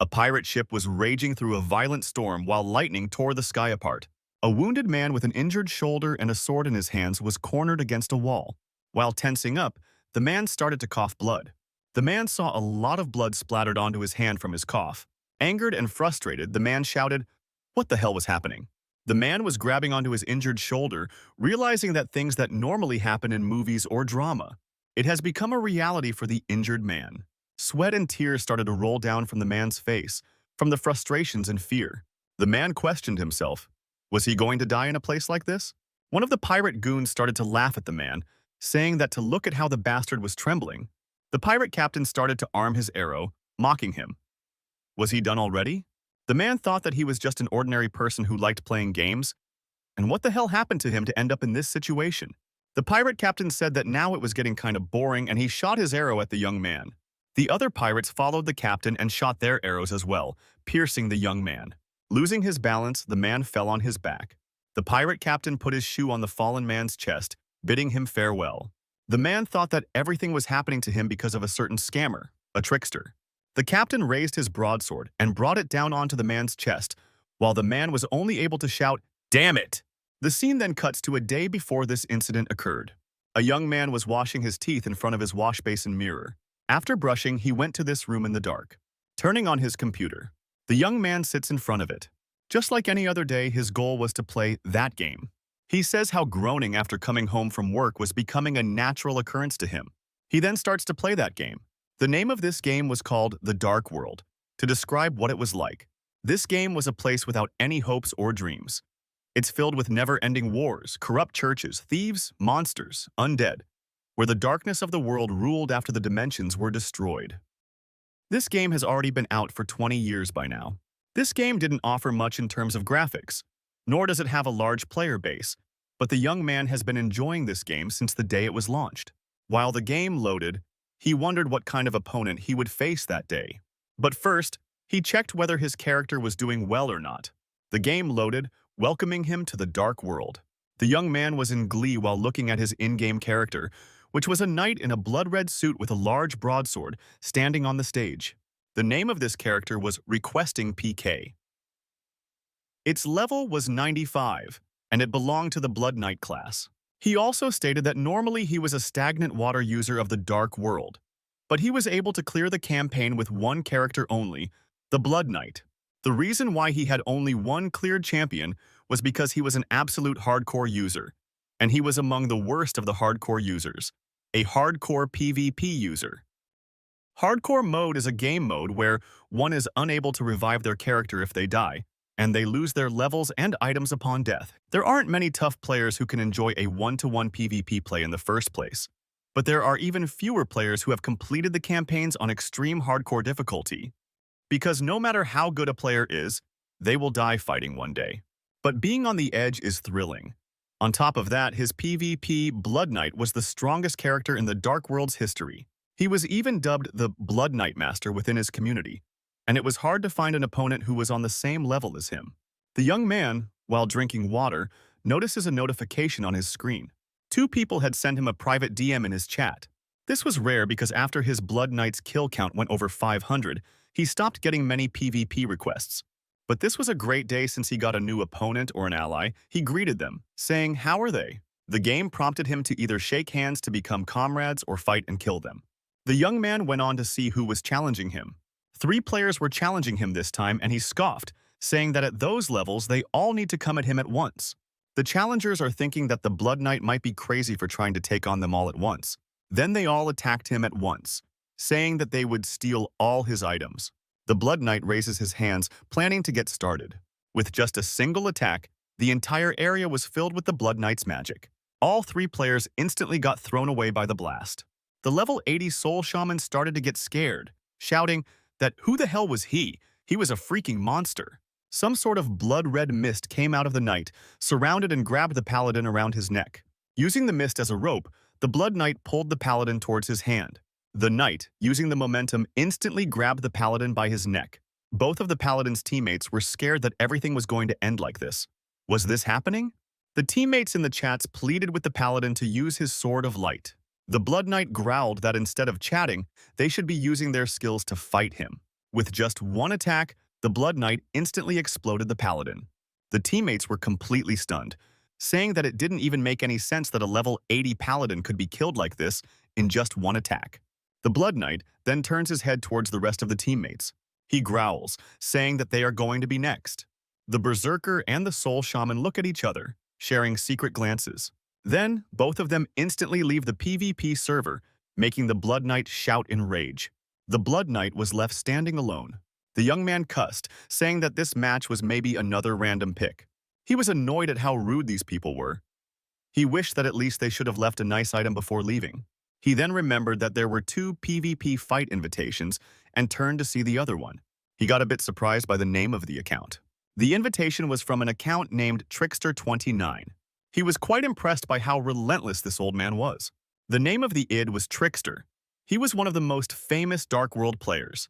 A pirate ship was raging through a violent storm while lightning tore the sky apart. A wounded man with an injured shoulder and a sword in his hands was cornered against a wall. While tensing up, the man started to cough blood. The man saw a lot of blood splattered onto his hand from his cough. Angered and frustrated, the man shouted, "What the hell was happening?" The man was grabbing onto his injured shoulder, realizing that things that normally happen in movies or drama. It has become a reality for the injured man. Sweat and tears started to roll down from the man's face, from the frustrations and fear. The man questioned himself. Was he going to die in a place like this? One of the pirate goons started to laugh at the man, saying that to look at how the bastard was trembling. The pirate captain started to arm his arrow, mocking him. Was he done already? The man thought that he was just an ordinary person who liked playing games. And what the hell happened to him to end up in this situation? The pirate captain said that now it was getting kind of boring and he shot his arrow at the young man. The other pirates followed the captain and shot their arrows as well, piercing the young man. Losing his balance, the man fell on his back. The pirate captain put his shoe on the fallen man's chest, bidding him farewell. The man thought that everything was happening to him because of a certain scammer, a trickster. The captain raised his broadsword and brought it down onto the man's chest, while the man was only able to shout, "Damn it!" The scene then cuts to a day before this incident occurred. A young man was washing his teeth in front of his wash basin mirror. After brushing, he went to this room in the dark. Turning on his computer, the young man sits in front of it. Just like any other day, his goal was to play that game. He says how groaning after coming home from work was becoming a natural occurrence to him. He then starts to play that game. The name of this game was called The Dark World, to describe what it was like. This game was a place without any hopes or dreams. It's filled with never-ending wars, corrupt churches, thieves, monsters, undead, where the darkness of the world ruled after the dimensions were destroyed. This game has already been out for 20 years by now. This game didn't offer much in terms of graphics, nor does it have a large player base, but the young man has been enjoying this game since the day it was launched. While the game loaded, he wondered what kind of opponent he would face that day. But first, he checked whether his character was doing well or not. The game loaded, welcoming him to the dark world. The young man was in glee while looking at his in-game character, which was a knight in a blood-red suit with a large broadsword standing on the stage. The name of this character was Requesting PK. Its level was 95, and it belonged to the Blood Knight class. He also stated that normally he was a stagnant water user of the Dark World, but he was able to clear the campaign with one character only, the Blood Knight. The reason why he had only one cleared champion was because he was an absolute hardcore user, and he was among the worst of the hardcore users, a hardcore PvP user. Hardcore mode is a game mode where one is unable to revive their character if they die, and they lose their levels and items upon death. There aren't many tough players who can enjoy a one-to-one PvP play in the first place, but there are even fewer players who have completed the campaigns on extreme hardcore difficulty. Because no matter how good a player is, they will die fighting one day. But being on the edge is thrilling. On top of that, his PvP Blood Knight was the strongest character in the Dark World's history. He was even dubbed the Blood Knight Master within his community, and it was hard to find an opponent who was on the same level as him. The young man, while drinking water, notices a notification on his screen. 2 people had sent him a private DM in his chat. This was rare because after his Blood Knight's kill count went over 500, he stopped getting many PvP requests. But this was a great day since he got a new opponent or an ally. He greeted them, saying, "How are they?" The game prompted him to either shake hands to become comrades or fight and kill them. The young man went on to see who was challenging him. 3 players were challenging him this time, and he scoffed, saying that at those levels they all need to come at him at once. The challengers are thinking that the Blood Knight might be crazy for trying to take on them all at once. Then they all attacked him at once, saying that they would steal all his items. The Blood Knight raises his hands, planning to get started. With just a single attack, the entire area was filled with the Blood Knight's magic. All 3 players instantly got thrown away by the blast. The level 80 Soul Shaman started to get scared, shouting that who the hell was he? He was a freaking monster. Some sort of blood-red mist came out of the night, surrounded and grabbed the paladin around his neck. Using the mist as a rope, the Blood Knight pulled the paladin towards his hand. The knight, using the momentum, instantly grabbed the paladin by his neck. Both of the paladin's teammates were scared that everything was going to end like this. Was this happening? The teammates in the chats pleaded with the paladin to use his sword of light. The Blood Knight growled that instead of chatting, they should be using their skills to fight him. With just one attack, the Blood Knight instantly exploded the Paladin. The teammates were completely stunned, saying that it didn't even make any sense that a level 80 Paladin could be killed like this in just one attack. The Blood Knight then turns his head towards the rest of the teammates. He growls, saying that they are going to be next. The Berserker and the Soul Shaman look at each other, sharing secret glances. Then, both of them instantly leave the PvP server, making the Blood Knight shout in rage. The Blood Knight was left standing alone. The young man cussed, saying that this match was maybe another random pick. He was annoyed at how rude these people were. He wished that at least they should have left a nice item before leaving. He then remembered that there were 2 PvP fight invitations and turned to see the other one. He got a bit surprised by the name of the account. The invitation was from an account named Trickster29. He was quite impressed by how relentless this old man was. The name of the id was Trickster. He was one of the most famous Dark World players.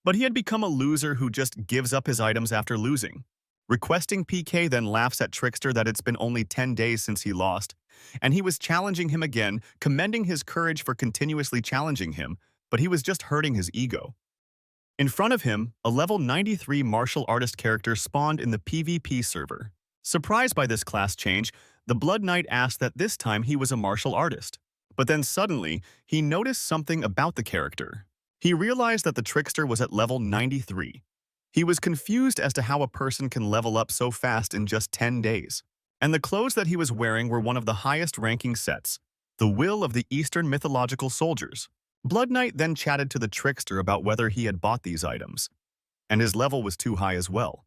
But he had become a loser who just gives up his items after losing. Requesting PK then laughs at Trickster that it's been only 10 days since he lost, and he was challenging him again, commending his courage for continuously challenging him, but he was just hurting his ego. In front of him, a level 93 martial artist character spawned in the PvP server. Surprised by this class change, the Blood Knight asked that this time he was a martial artist. But then suddenly, he noticed something about the character. He realized that the Trickster was at level 93. He was confused as to how a person can level up so fast in just 10 days. And the clothes that he was wearing were one of the highest ranking sets, the Will of the Eastern Mythological Soldiers. Blood Knight then chatted to the Trickster about whether he had bought these items, and his level was too high as well.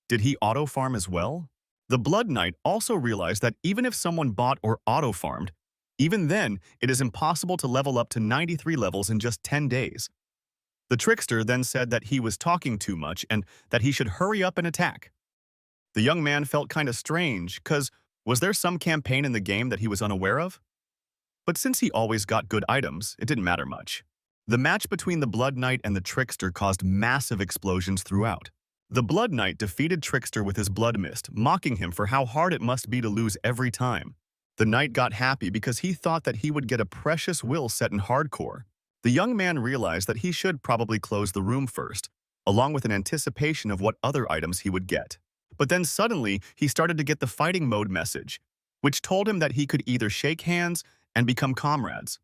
Did he auto-farm as well? The Blood Knight also realized that even if someone bought or auto-farmed, even then, it is impossible to level up to 93 levels in just 10 days. The Trickster then said that he was talking too much and that he should hurry up and attack. The young man felt kinda strange, cause was there some campaign in the game that he was unaware of? But since he always got good items, it didn't matter much. The match between the Blood Knight and the Trickster caused massive explosions throughout. The Blood Knight defeated Trickster with his blood mist, mocking him for how hard it must be to lose every time. The knight got happy because he thought that he would get a precious will set in hardcore. The young man realized that he should probably close the room first, along with an anticipation of what other items he would get. But then suddenly, he started to get the fighting mode message, which told him that he could either shake hands and become comrades,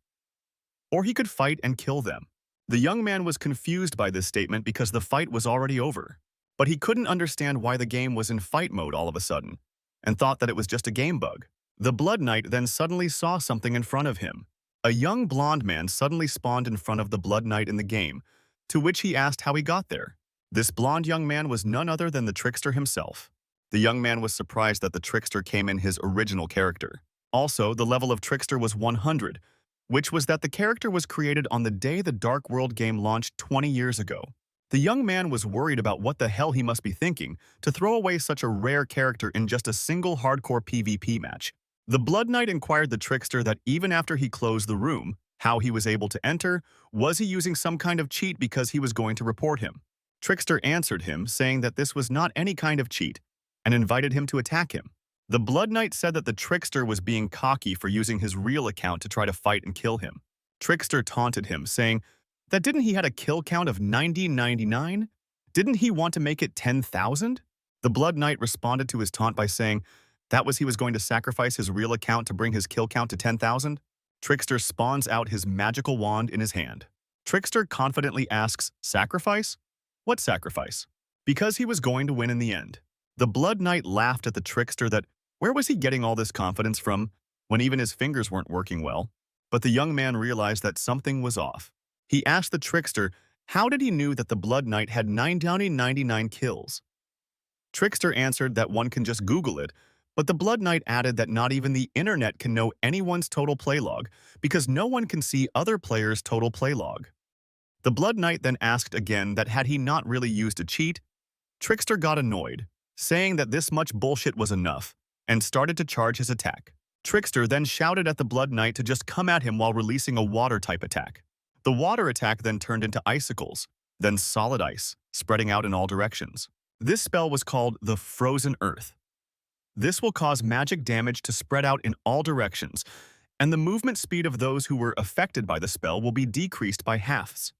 or he could fight and kill them. The young man was confused by this statement because the fight was already over, but he couldn't understand why the game was in fight mode all of a sudden, and thought that it was just a game bug. The Blood Knight then suddenly saw something in front of him. A young blonde man suddenly spawned in front of the Blood Knight in the game, to which he asked how he got there. This blonde young man was none other than the Trickster himself. The young man was surprised that the Trickster came in his original character. Also, the level of Trickster was 100, which was that the character was created on the day the Dark World game launched 20 years ago. The young man was worried about what the hell he must be thinking to throw away such a rare character in just a single hardcore PvP match. The Blood Knight inquired the Trickster that even after he closed the room, how he was able to enter, was he using some kind of cheat because he was going to report him. Trickster answered him, saying that this was not any kind of cheat, and invited him to attack him. The Blood Knight said that the Trickster was being cocky for using his real account to try to fight and kill him. Trickster taunted him, saying that didn't he had a kill count of 99? Didn't he want to make it 10,000? The Blood Knight responded to his taunt by saying that was he was going to sacrifice his real account to bring his kill count to 10,000? Trickster spawns out his magical wand in his hand. Trickster confidently asks, "Sacrifice? What sacrifice?" Because he was going to win in the end. The Blood Knight laughed at the Trickster that where was he getting all this confidence from when even his fingers weren't working well? But the young man realized that something was off. He asked the Trickster how did he knew that the Blood Knight had 999 kills. Trickster answered that one can just Google it, but the Blood Knight added that not even the internet can know anyone's total play log because no one can see other players' total play log. The Blood Knight then asked again that had he not really used a cheat. Trickster got annoyed, saying that this much bullshit was enough, and started to charge his attack. Trickster then shouted at the Blood Knight to just come at him while releasing a water-type attack. The water attack then turned into icicles, then solid ice, spreading out in all directions. This spell was called the Frozen Earth. This will cause magic damage to spread out in all directions, and the movement speed of those who were affected by the spell will be decreased by halves.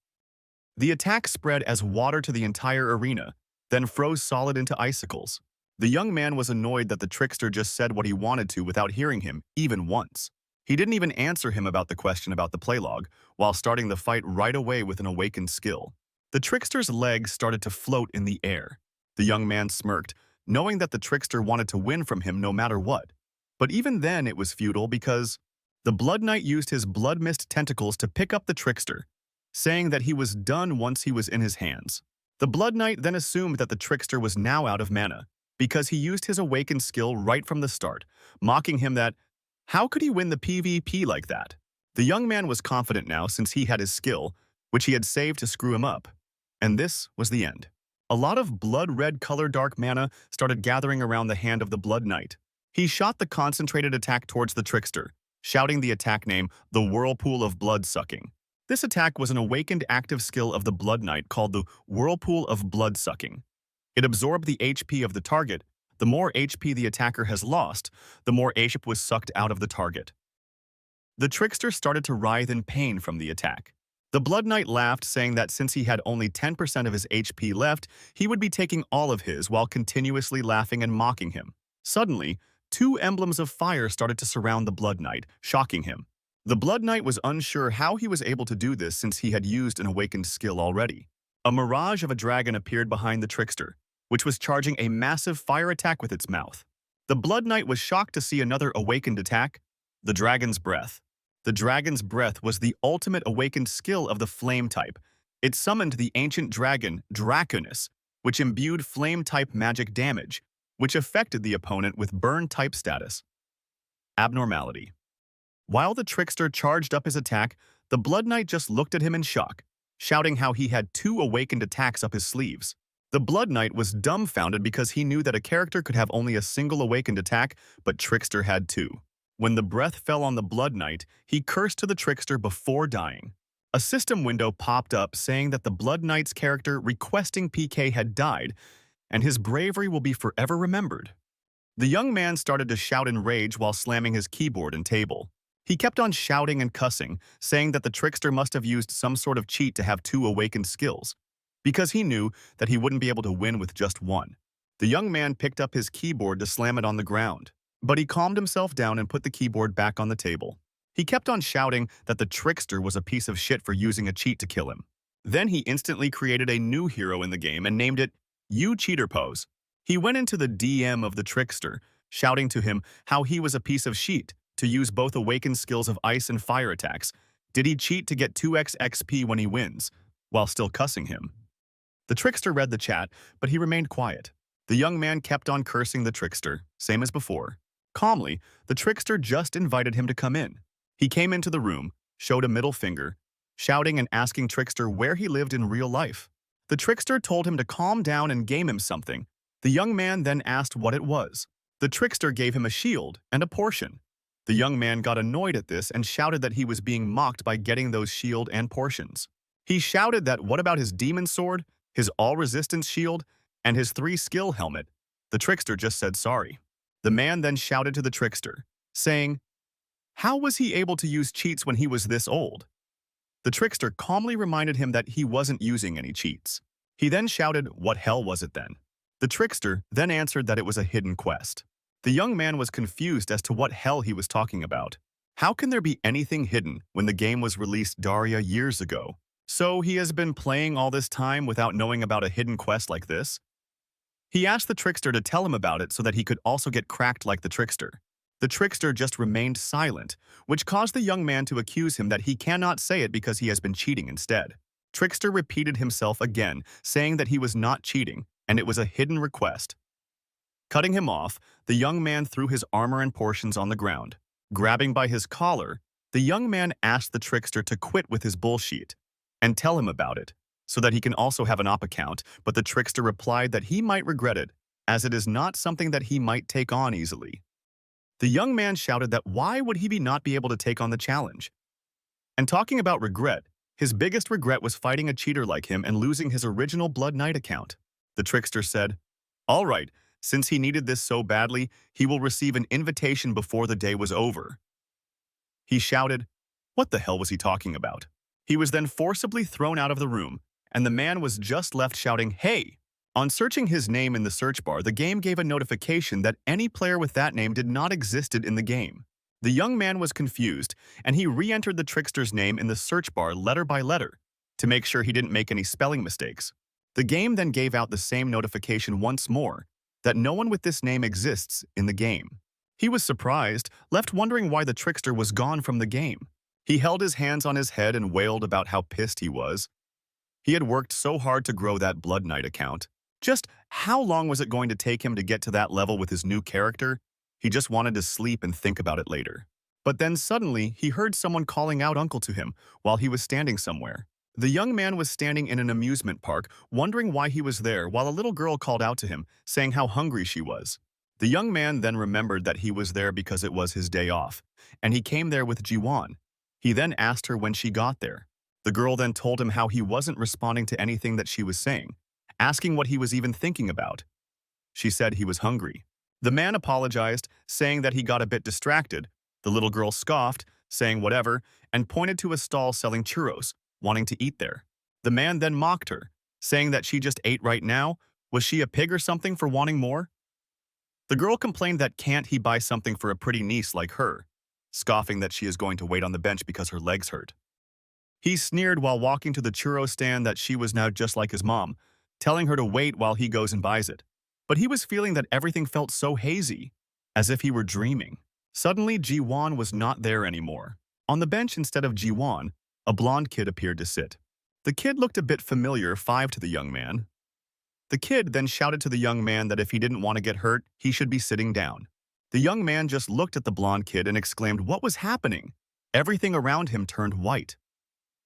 The attack spread as water to the entire arena, then froze solid into icicles. The young man was annoyed that the trickster just said what he wanted to without hearing him, even once. He didn't even answer him about the question about the playlog, while starting the fight right away with an awakened skill. The trickster's legs started to float in the air. The young man smirked, knowing that the trickster wanted to win from him no matter what. But even then it was futile because the Blood Knight used his blood mist tentacles to pick up the trickster, saying that he was done once he was in his hands. The Blood Knight then assumed that the trickster was now out of mana, because he used his awakened skill right from the start, mocking him that, how could he win the PvP like that? The young man was confident now since he had his skill, which he had saved to screw him up. And this was the end. A lot of blood-red color dark mana started gathering around the hand of the Blood Knight. He shot the concentrated attack towards the trickster, shouting the attack name, the Whirlpool of Blood-Sucking. This attack was an awakened active skill of the Blood Knight called the Whirlpool of Blood-Sucking. It absorbed the HP of the target. The more HP the attacker has lost, the more HP was sucked out of the target. The trickster started to writhe in pain from the attack. The Blood Knight laughed, saying that since he had only 10% of his HP left, he would be taking all of his while continuously laughing and mocking him. Suddenly, two emblems of fire started to surround the Blood Knight, shocking him. The Blood Knight was unsure how he was able to do this since he had used an awakened skill already. A mirage of a dragon appeared behind the trickster, which was charging a massive fire attack with its mouth. The Blood Knight was shocked to see another awakened attack, the Dragon's Breath. The Dragon's Breath was the ultimate awakened skill of the Flame type. It summoned the ancient dragon, Draconis, which imbued Flame-type magic damage, which affected the opponent with Burn-type status. Abnormality. While the trickster charged up his attack, the Blood Knight just looked at him in shock, shouting how he had two awakened attacks up his sleeves. The Blood Knight was dumbfounded because he knew that a character could have only a single awakened attack, but Trickster had two. When the breath fell on the Blood Knight, he cursed to the trickster before dying. A system window popped up saying that the Blood Knight's character requesting PK had died, and his bravery will be forever remembered. The young man started to shout in rage while slamming his keyboard and table. He kept on shouting and cussing, saying that the trickster must have used some sort of cheat to have two awakened skills, because he knew that he wouldn't be able to win with just one. The young man picked up his keyboard to slam it on the ground, but he calmed himself down and put the keyboard back on the table. He kept on shouting that the trickster was a piece of shit for using a cheat to kill him. Then he instantly created a new hero in the game and named it You Cheater Pose. He went into the DM of the trickster, shouting to him how he was a piece of shit to use both awakened skills of ice and fire attacks. Did he cheat to get 2x XP when he wins, while still cussing him? The trickster read the chat, but he remained quiet. The young man kept on cursing the trickster, same as before. Calmly, the trickster just invited him to come in. He came into the room, showed a middle finger, shouting and asking Trickster where he lived in real life. The trickster told him to calm down and game him something. The young man then asked what it was. The trickster gave him a shield and a portion. The young man got annoyed at this and shouted that he was being mocked by getting those shield and portions. He shouted that what about his demon sword, his all-resistance shield, and his 3-skill helmet? The trickster just said sorry. The man then shouted to the trickster, saying, how was he able to use cheats when he was this old? The trickster calmly reminded him that he wasn't using any cheats. He then shouted, what hell was it then? The trickster then answered that it was a hidden quest. The young man was confused as to what hell he was talking about. How can there be anything hidden when the game was released Daria years ago? So he has been playing all this time without knowing about a hidden quest like this? He asked the trickster to tell him about it so that he could also get cracked like the trickster. The trickster just remained silent, which caused the young man to accuse him that he cannot say it because he has been cheating instead. Trickster repeated himself again, saying that he was not cheating, and it was a hidden request. Cutting him off, the young man threw his armor and portions on the ground. Grabbing by his collar, the young man asked the trickster to quit with his bullshit and tell him about it, so that he can also have an op account, but the trickster replied that he might regret it, as it is not something that he might take on easily. The young man shouted that why would he not be able to take on the challenge? And talking about regret, his biggest regret was fighting a cheater like him and losing his original Blood Knight account. The trickster said, all right, since he needed this so badly, he will receive an invitation before the day was over. He shouted, what the hell was he talking about? He was then forcibly thrown out of the room, and the man was just left shouting, "Hey!" On searching his name in the search bar, the game gave a notification that any player with that name did not existed in the game. The young man was confused, and he re-entered the trickster's name in the search bar letter by letter to make sure he didn't make any spelling mistakes. The game then gave out the same notification once more, that no one with this name exists in the game. He was surprised, left wondering why the trickster was gone from the game. He held his hands on his head and wailed about how pissed he was. He had worked so hard to grow that Blood Knight account. Just how long was it going to take him to get to that level with his new character? He just wanted to sleep and think about it later. But then suddenly, he heard someone calling out uncle to him while he was standing somewhere. The young man was standing in an amusement park, wondering why he was there, while a little girl called out to him, saying how hungry she was. The young man then remembered that he was there because it was his day off, and he came there with Jiwon. He then asked her when she got there. The girl then told him how he wasn't responding to anything that she was saying, asking what he was even thinking about. She said he was hungry. The man apologized, saying that he got a bit distracted. The little girl scoffed, saying whatever, and pointed to a stall selling churros, wanting to eat there. The man then mocked her, saying that she just ate right now. Was she a pig or something for wanting more? The girl complained that can't he buy something for a pretty niece like her, scoffing that she is going to wait on the bench because her legs hurt. He sneered while walking to the churro stand that she was now just like his mom, telling her to wait while he goes and buys it. But he was feeling that everything felt so hazy, as if he were dreaming. Suddenly, Jiwon was not there anymore. On the bench instead of Jiwon, a blonde kid appeared to sit. The kid looked a bit familiar, 5 to the young man. The kid then shouted to the young man that if he didn't want to get hurt, he should be sitting down. The young man just looked at the blonde kid and exclaimed what was happening. Everything around him turned white.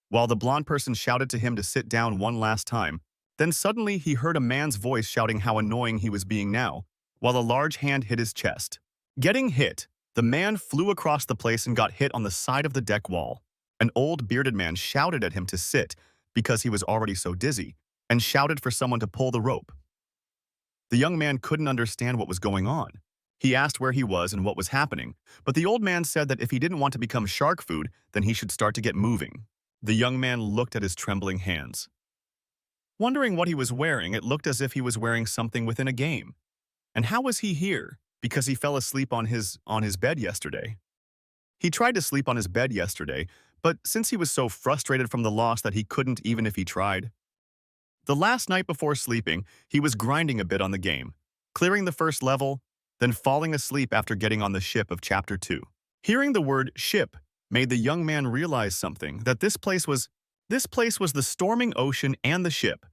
While the blonde person shouted to him to sit down one last time, then suddenly he heard a man's voice shouting how annoying he was being now, while a large hand hit his chest. Getting hit, the man flew across the place and got hit on the side of the deck wall. An old bearded man shouted at him to sit because he was already so dizzy, and shouted for someone to pull the rope. The young man couldn't understand what was going on. He asked where he was and what was happening, but the old man said that if he didn't want to become shark food, then he should start to get moving. The young man looked at his trembling hands. Wondering what he was wearing, it looked as if he was wearing something within a game. And how was he here? Because he fell asleep on his bed yesterday. He tried to sleep on his bed yesterday, but since he was so frustrated from the loss that he couldn't even if he tried. The last night before sleeping, he was grinding a bit on the game, clearing the first level, then falling asleep after getting on the ship of Chapter 2. Hearing the word ship made the young man realize something, that this place was the storming ocean and the ship,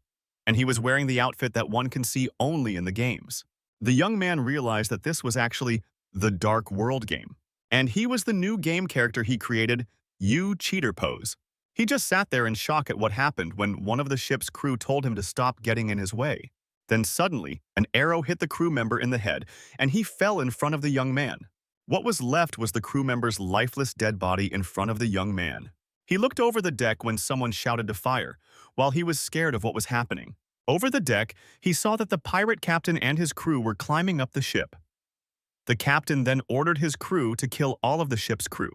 and he was wearing the outfit that one can see only in the games. The young man realized that this was actually the Dark World game, and he was the new game character he created, You Cheater Pose. He just sat there in shock at what happened when one of the ship's crew told him to stop getting in his way. Then suddenly, an arrow hit the crew member in the head, and he fell in front of the young man. What was left was the crew member's lifeless dead body in front of the young man. He looked over the deck when someone shouted to fire, while he was scared of what was happening. Over the deck, he saw that the pirate captain and his crew were climbing up the ship. The captain then ordered his crew to kill all of the ship's crew.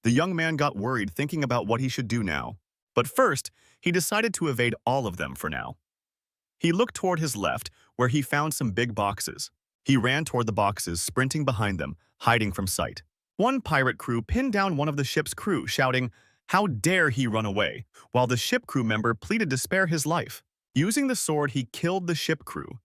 The young man got worried thinking about what he should do now. But first, he decided to evade all of them for now. He looked toward his left, where he found some big boxes. He ran toward the boxes, sprinting behind them, hiding from sight. One pirate crew pinned down one of the ship's crew, shouting, "How dare he run away?" while the ship crew member pleaded to spare his life. Using the sword, he killed the ship crew.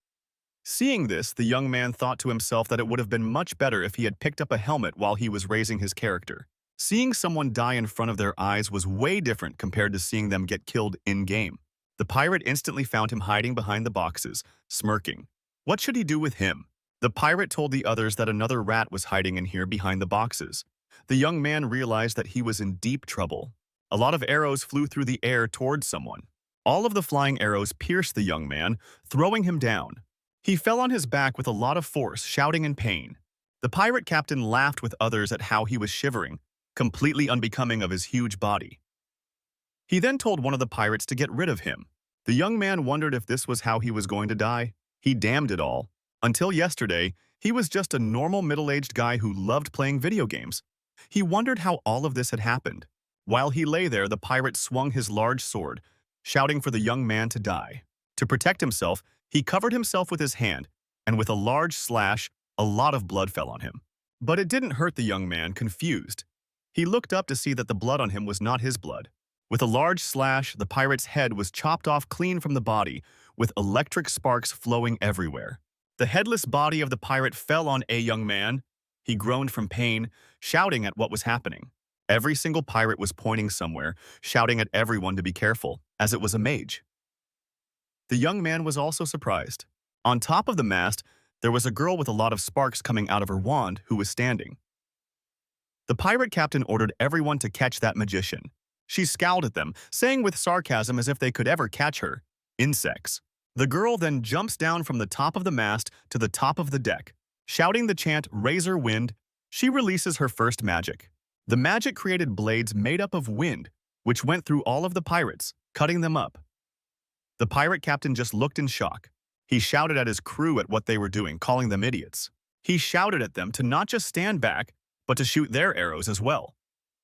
Seeing this, the young man thought to himself that it would have been much better if he had picked up a helmet while he was raising his character. Seeing someone die in front of their eyes was way different compared to seeing them get killed in-game. The pirate instantly found him hiding behind the boxes, smirking. What should he do with him? The pirate told the others that another rat was hiding in here behind the boxes. The young man realized that he was in deep trouble. A lot of arrows flew through the air towards someone. All of the flying arrows pierced the young man, throwing him down. He fell on his back with a lot of force, shouting in pain. The pirate captain laughed with others at how he was shivering, completely unbecoming of his huge body. He then told one of the pirates to get rid of him. The young man wondered if this was how he was going to die. He damned it all. Until yesterday, he was just a normal middle-aged guy who loved playing video games. He wondered how all of this had happened. While he lay there, the pirate swung his large sword, shouting for the young man to die. To protect himself, he covered himself with his hand, and with a large slash, a lot of blood fell on him. But it didn't hurt the young man, confused. He looked up to see that the blood on him was not his blood. With a large slash, the pirate's head was chopped off clean from the body, with electric sparks flowing everywhere. The headless body of the pirate fell on a young man. He groaned from pain, shouting at what was happening. Every single pirate was pointing somewhere, shouting at everyone to be careful, as it was a mage. The young man was also surprised. On top of the mast, there was a girl with a lot of sparks coming out of her wand who was standing. The pirate captain ordered everyone to catch that magician. She scowled at them, saying with sarcasm as if they could ever catch her, "Insects." The girl then jumps down from the top of the mast to the top of the deck. Shouting the chant, "Razor Wind," she releases her first magic. The magic created blades made up of wind, which went through all of the pirates, cutting them up. The pirate captain just looked in shock. He shouted at his crew at what they were doing, calling them idiots. He shouted at them to not just stand back, but to shoot their arrows as well.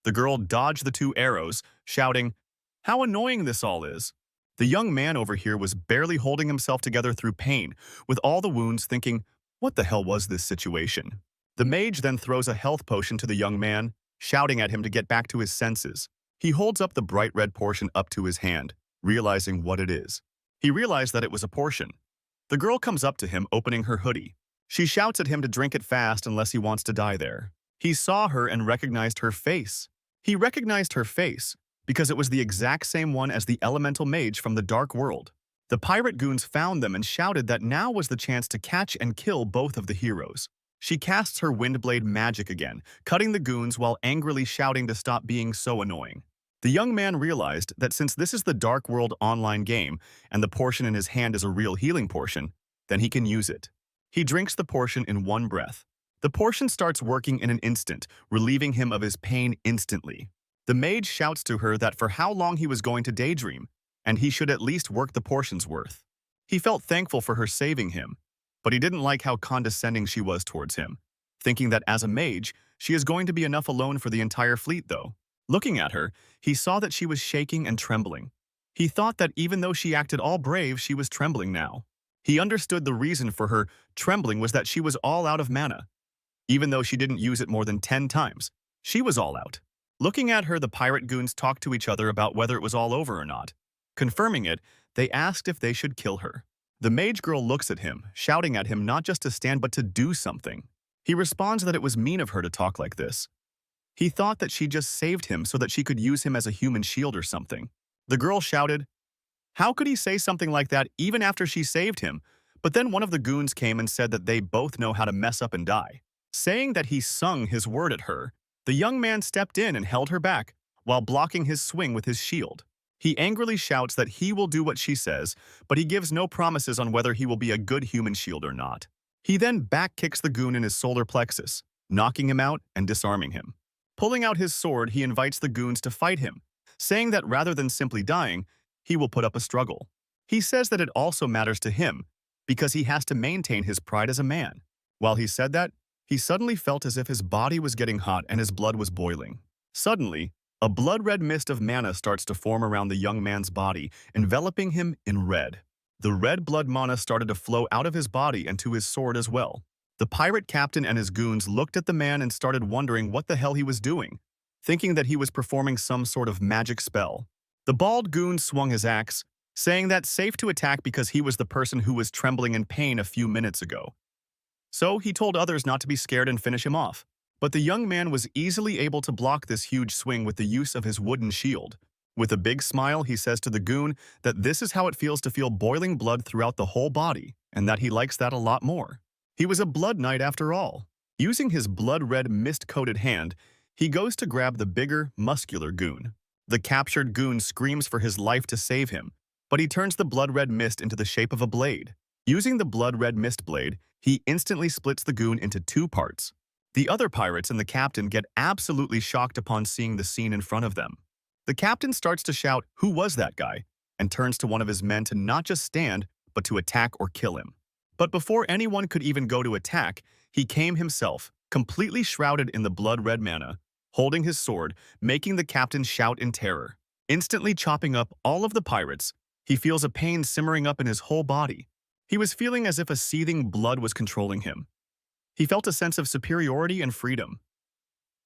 The girl dodged the 2 arrows, shouting, "How annoying this all is." The young man over here was barely holding himself together through pain, with all the wounds, thinking, what the hell was this situation? The mage then throws a health potion to the young man, shouting at him to get back to his senses. He holds up the bright red portion up to his hand, realizing what it is. He realized that it was a portion. The girl comes up to him, opening her hoodie. She shouts at him to drink it fast unless he wants to die there. He saw her and recognized her face. He recognized her face because it was the exact same one as the elemental mage from the Dark World. The pirate goons found them and shouted that now was the chance to catch and kill both of the heroes. She casts her windblade magic again, cutting the goons while angrily shouting to stop being so annoying. The young man realized that since this is the Dark World online game and the portion in his hand is a real healing portion, then he can use it. He drinks the portion in one breath. The portion starts working in an instant, relieving him of his pain instantly. The mage shouts to her that for how long he was going to daydream, and he should at least work the portion's worth. He felt thankful for her saving him, but he didn't like how condescending she was towards him, thinking that as a mage, she is going to be enough alone for the entire fleet though. Looking at her, he saw that she was shaking and trembling. He thought that even though she acted all brave, she was trembling now. He understood the reason for her trembling was that she was all out of mana. Even though she didn't use it more than 10 times, she was all out. Looking at her, the pirate goons talked to each other about whether it was all over or not. Confirming it, they asked if they should kill her. The mage girl looks at him, shouting at him not just to stand but to do something. He responds that it was mean of her to talk like this. He thought that she just saved him so that she could use him as a human shield or something. The girl shouted, "How could he say something like that even after she saved him?" But then one of the goons came and said that they both know how to mess up and die. Saying that he sung his word at her, the young man stepped in and held her back, while blocking his swing with his shield. He angrily shouts that he will do what she says, but he gives no promises on whether he will be a good human shield or not. He then back-kicks the goon in his solar plexus, knocking him out and disarming him. Pulling out his sword, he invites the goons to fight him, saying that rather than simply dying, he will put up a struggle. He says that it also matters to him, because he has to maintain his pride as a man. While he said that, he suddenly felt as if his body was getting hot and his blood was boiling. Suddenly, a blood-red mist of mana starts to form around the young man's body, enveloping him in red. The red blood mana started to flow out of his body and to his sword as well. The pirate captain and his goons looked at the man and started wondering what the hell he was doing, thinking that he was performing some sort of magic spell. The bald goon swung his axe, saying that safe to attack because he was the person who was trembling in pain a few minutes ago. So he told others not to be scared and finish him off. But the young man was easily able to block this huge swing with the use of his wooden shield. With a big smile, he says to the goon that this is how it feels to feel boiling blood throughout the whole body, and that he likes that a lot more. He was a blood knight after all. Using his blood-red mist-coated hand, he goes to grab the bigger, muscular goon. The captured goon screams for his life to save him, but he turns the blood-red mist into the shape of a blade. Using the blood-red mist blade, he instantly splits the goon into 2 parts. The other pirates and the captain get absolutely shocked upon seeing the scene in front of them. The captain starts to shout, "Who was that guy?" and turns to one of his men to not just stand, but to attack or kill him. But before anyone could even go to attack, he came himself, completely shrouded in the blood-red mana, holding his sword, making the captain shout in terror. Instantly chopping up all of the pirates, he feels a pain simmering up in his whole body. He was feeling as if a seething blood was controlling him. He felt a sense of superiority and freedom,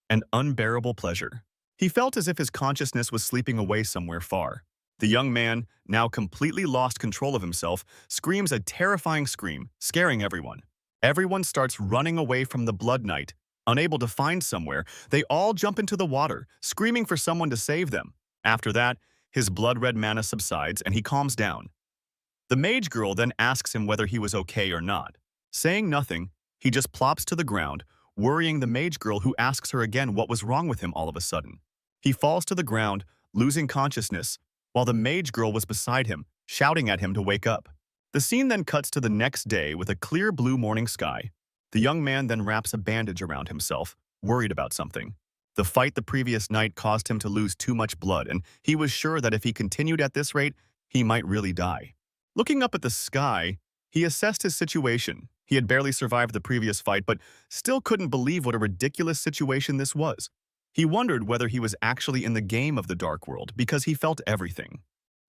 an unbearable pleasure. He felt as if his consciousness was sleeping away somewhere far. The young man, now completely lost control of himself, screams a terrifying scream, scaring everyone. Everyone starts running away from the Blood Knight. Unable to find somewhere, they all jump into the water, screaming for someone to save them. After that, his blood-red mana subsides and he calms down. The mage girl then asks him whether he was okay or not. Saying nothing, he just plops to the ground, worrying the mage girl, who asks her again what was wrong with him all of a sudden. He falls to the ground, losing consciousness, while the mage girl was beside him, shouting at him to wake up. The scene then cuts to the next day with a clear blue morning sky. The young man then wraps a bandage around himself, worried about something. The fight the previous night caused him to lose too much blood, and he was sure that if he continued at this rate, he might really die. Looking up at the sky, he assessed his situation. He had barely survived the previous fight, but still couldn't believe what a ridiculous situation this was. He wondered whether he was actually in the game of the Dark World because he felt everything.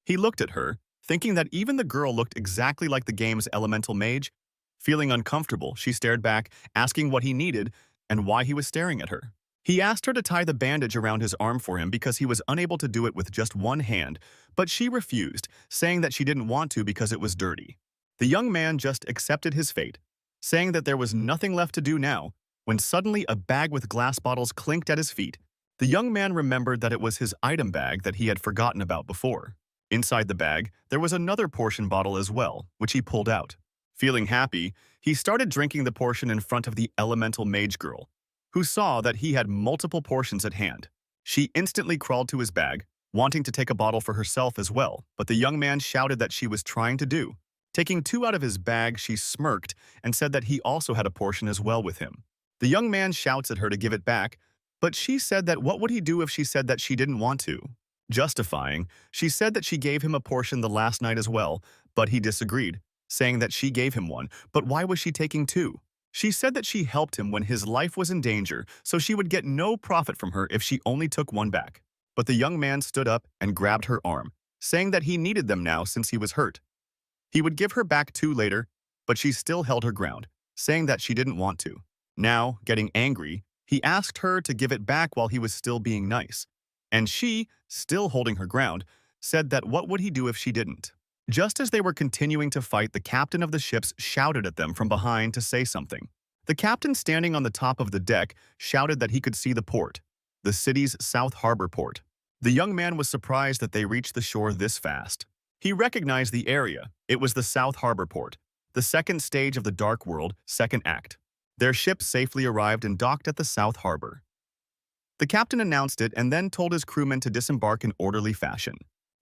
He looked at her, thinking that even the girl looked exactly like the game's elemental mage. Feeling uncomfortable, she stared back, asking what he needed and why he was staring at her. He asked her to tie the bandage around his arm for him because he was unable to do it with just one hand, but she refused, saying that she didn't want to because it was dirty. The young man just accepted his fate, saying that there was nothing left to do now, when suddenly a bag with glass bottles clinked at his feet. The young man remembered that it was his item bag that he had forgotten about before. Inside the bag, there was another portion bottle as well, which he pulled out. Feeling happy, he started drinking the portion in front of the elemental mage girl, who saw that he had multiple portions at hand. She instantly crawled to his bag, wanting to take a bottle for herself as well, but the young man shouted that she was trying to do. Taking two out of his bag, she smirked and said that he also had a portion as well with him. The young man shouts at her to give it back, but she said that what would he do if she said that she didn't want to? Justifying, she said that she gave him a portion the last night as well, but he disagreed, saying that she gave him one, but why was she taking two? She said that she helped him when his life was in danger, so she would get no profit from her if she only took one back. But the young man stood up and grabbed her arm, saying that he needed them now since he was hurt. He would give her back two later, but she still held her ground, saying that she didn't want to. Now, getting angry, he asked her to give it back while he was still being nice. And she, still holding her ground, said that what would he do if she didn't? Just as they were continuing to fight, the captain of the ships shouted at them from behind to say something. The captain, standing on the top of the deck, shouted that he could see the port, the city's South Harbor port. The young man was surprised that they reached the shore this fast. He recognized the area. It was the South Harbor port, the second stage of the Dark World, second act. Their ship safely arrived and docked at the South Harbor. The captain announced it and then told his crewmen to disembark in orderly fashion.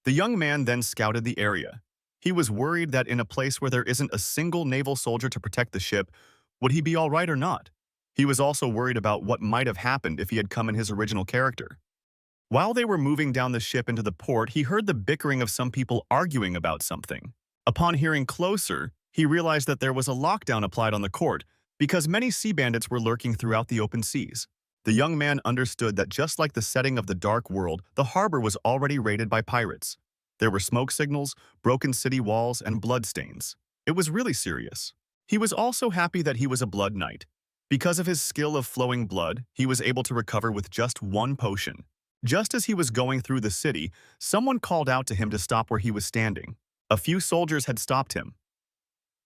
The young man then scouted the area. He was worried that in a place where there isn't a single naval soldier to protect the ship, would he be all right or not? He was also worried about what might have happened if he had come in his original character. While they were moving down the ship into the port, he heard the bickering of some people arguing about something. Upon hearing closer, he realized that there was a lockdown applied on the court because many sea bandits were lurking throughout the open seas. The young man understood that just like the setting of the Dark World, the harbor was already raided by pirates. There were smoke signals, broken city walls, and bloodstains. It was really serious. He was also happy that he was a blood knight. Because of his skill of flowing blood, he was able to recover with just one potion. Just as he was going through the city, someone called out to him to stop where he was standing. A few soldiers had stopped him.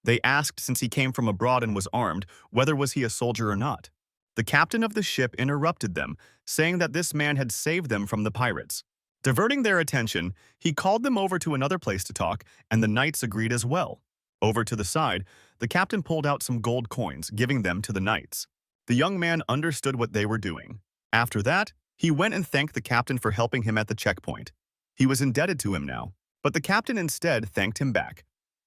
They asked, since he came from abroad and was armed, whether was he a soldier or not. The captain of the ship interrupted them, saying that this man had saved them from the pirates. Diverting their attention, he called them over to another place to talk, and the knights agreed as well. Over to the side, the captain pulled out some gold coins, giving them to the knights. The young man understood what they were doing. After that, he went and thanked the captain for helping him at the checkpoint. He was indebted to him now, but the captain instead thanked him back,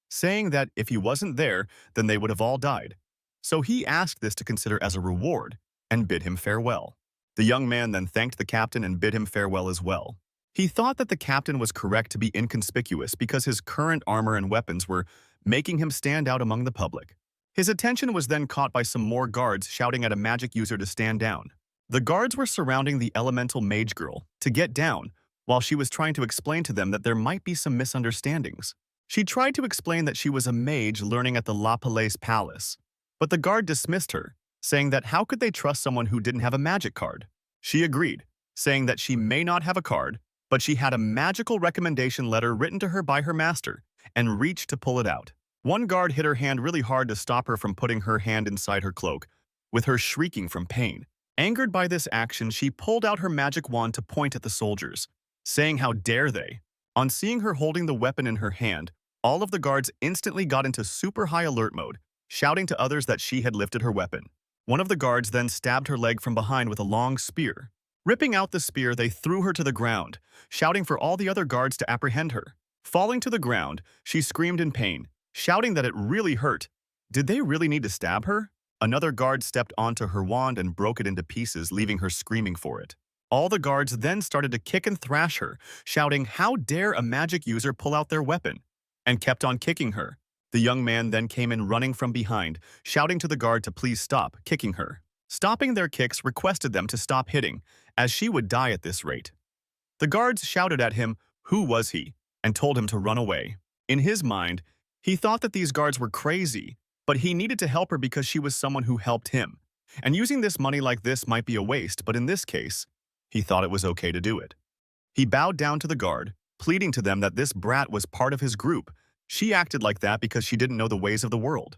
saying that if he wasn't there, then they would have all died. So he asked this to consider as a reward and bid him farewell. The young man then thanked the captain and bid him farewell as well. He thought that the captain was correct to be inconspicuous because his current armor and weapons were making him stand out among the public. His attention was then caught by some more guards shouting at a magic user to stand down. The guards were surrounding the elemental mage girl to get down, while she was trying to explain to them that there might be some misunderstandings. She tried to explain that she was a mage learning at the La Palais Palace, but the guard dismissed her, saying that how could they trust someone who didn't have a magic card? She agreed, saying that she may not have a card, but she had a magical recommendation letter written to her by her master, and reached to pull it out. One guard hit her hand really hard to stop her from putting her hand inside her cloak, with her shrieking from pain. Angered by this action, she pulled out her magic wand to point at the soldiers, saying how dare they. On seeing her holding the weapon in her hand, all of the guards instantly got into super high alert mode, shouting to others that she had lifted her weapon. One of the guards then stabbed her leg from behind with a long spear. Ripping out the spear, they threw her to the ground, shouting for all the other guards to apprehend her. Falling to the ground, she screamed in pain, shouting that it really hurt. Did they really need to stab her? Another guard stepped onto her wand and broke it into pieces, leaving her screaming for it. All the guards then started to kick and thrash her, shouting, "How dare a magic user pull out their weapon?" and kept on kicking her. The young man then came in running from behind, shouting to the guard to please stop kicking her. Stopping their kicks requested them to stop hitting, as she would die at this rate. The guards shouted at him, who was he, and told him to run away. In his mind, he thought that these guards were crazy, but he needed to help her because she was someone who helped him. And using this money like this might be a waste, but in this case, he thought it was okay to do it. He bowed down to the guard, pleading to them that this brat was part of his group. She acted like that because she didn't know the ways of the world.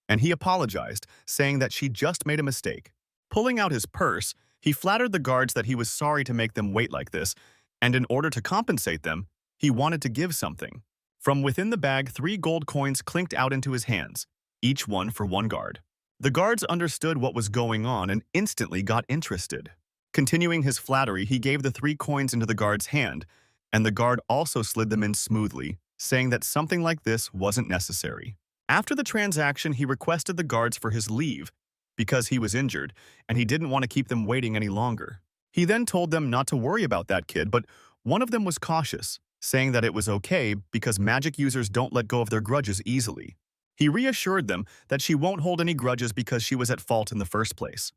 And he apologized, saying that she just made a mistake. Pulling out his purse, he flattered the guards that he was sorry to make them wait like this, and in order to compensate them, he wanted to give something. From within the bag, 3 gold coins clinked out into his hands, each one for one guard. The guards understood what was going on and instantly got interested. Continuing his flattery, he gave the 3 coins into the guard's hand, and the guard also slid them in smoothly, saying that something like this wasn't necessary. After the transaction, he requested the guards for his leave, because he was injured, and he didn't want to keep them waiting any longer. He then told them not to worry about that kid, but one of them was cautious, saying that it was okay because magic users don't let go of their grudges easily. He reassured them that she won't hold any grudges because she was at fault in the first place.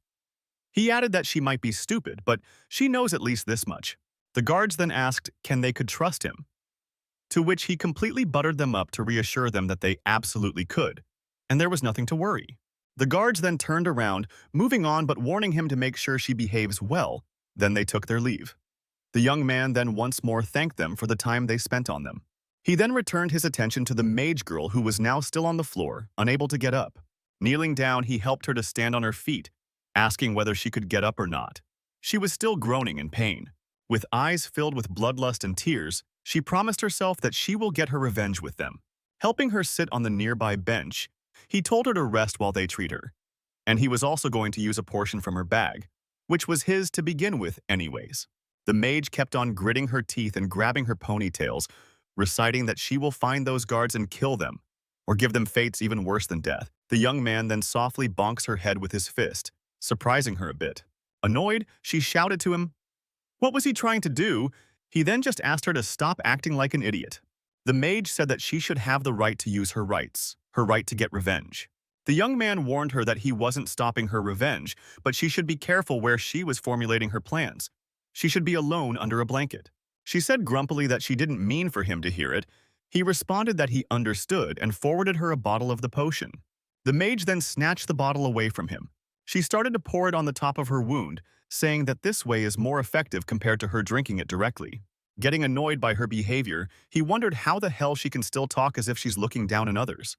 He added that she might be stupid, but she knows at least this much. The guards then asked can they could trust him, to which he completely buttered them up to reassure them that they absolutely could, and there was nothing to worry. The guards then turned around, moving on but warning him to make sure she behaves well, then they took their leave. The young man then once more thanked them for the time they spent on them. He then returned his attention to the mage girl who was now still on the floor, unable to get up. Kneeling down, he helped her to stand on her feet, asking whether she could get up or not. She was still groaning in pain. With eyes filled with bloodlust and tears, she promised herself that she will get her revenge with them. Helping her sit on the nearby bench, he told her to rest while they treat her. And he was also going to use a portion from her bag, which was his to begin with anyways. The mage kept on gritting her teeth and grabbing her ponytails, reciting that she will find those guards and kill them, or give them fates even worse than death. The young man then softly bonks her head with his fist, surprising her a bit. Annoyed, she shouted to him. What was he trying to do? He then just asked her to stop acting like an idiot. The mage said that she should have the right to use her rights, her right to get revenge. The young man warned her that he wasn't stopping her revenge, but she should be careful where she was formulating her plans. She should be alone under a blanket. She said grumpily that she didn't mean for him to hear it. He responded that he understood and forwarded her a bottle of the potion. The mage then snatched the bottle away from him. She started to pour it on the top of her wound, saying that this way is more effective compared to her drinking it directly. Getting annoyed by her behavior, he wondered how the hell she can still talk as if she's looking down on others.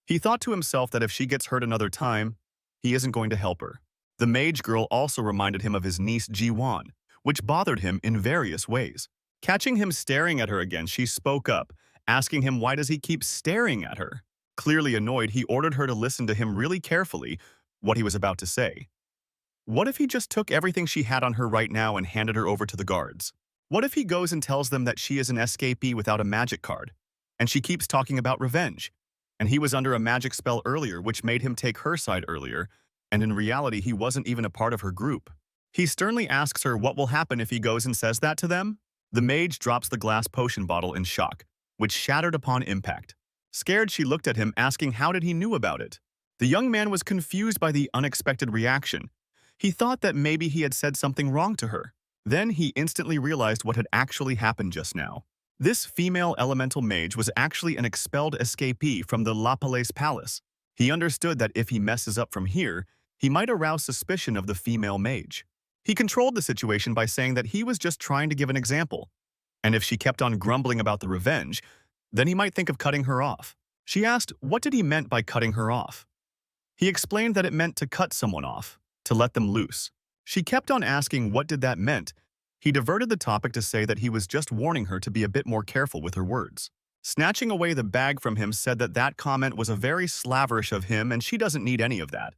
He thought to himself that if she gets hurt another time, he isn't going to help her. The mage girl also reminded him of his niece Ji-won, which bothered him in various ways. Catching him staring at her again, she spoke up, asking him why does he keep staring at her. Clearly annoyed, he ordered her to listen to him really carefully, what he was about to say. What if he just took everything she had on her right now and handed her over to the guards? What if he goes and tells them that she is an escapee without a magic card, and she keeps talking about revenge, and he was under a magic spell earlier which made him take her side earlier, and in reality he wasn't even a part of her group? He sternly asks her what will happen if he goes and says that to them. The mage drops the glass potion bottle in shock, which shattered upon impact. Scared, she looked at him, asking how did he knew about it. The young man was confused by the unexpected reaction. He thought that maybe he had said something wrong to her. Then he instantly realized what had actually happened just now. This female elemental mage was actually an expelled escapee from the La Palais Palace. He understood that if he messes up from here, he might arouse suspicion of the female mage. He controlled the situation by saying that he was just trying to give an example, and if she kept on grumbling about the revenge, then he might think of cutting her off. She asked what did he meant by cutting her off. He explained that it meant to cut someone off, to let them loose. She kept on asking what did that meant. He diverted the topic to say that he was just warning her to be a bit more careful with her words. Snatching away the bag from him said that that comment was a very slaverish of him and she doesn't need any of that.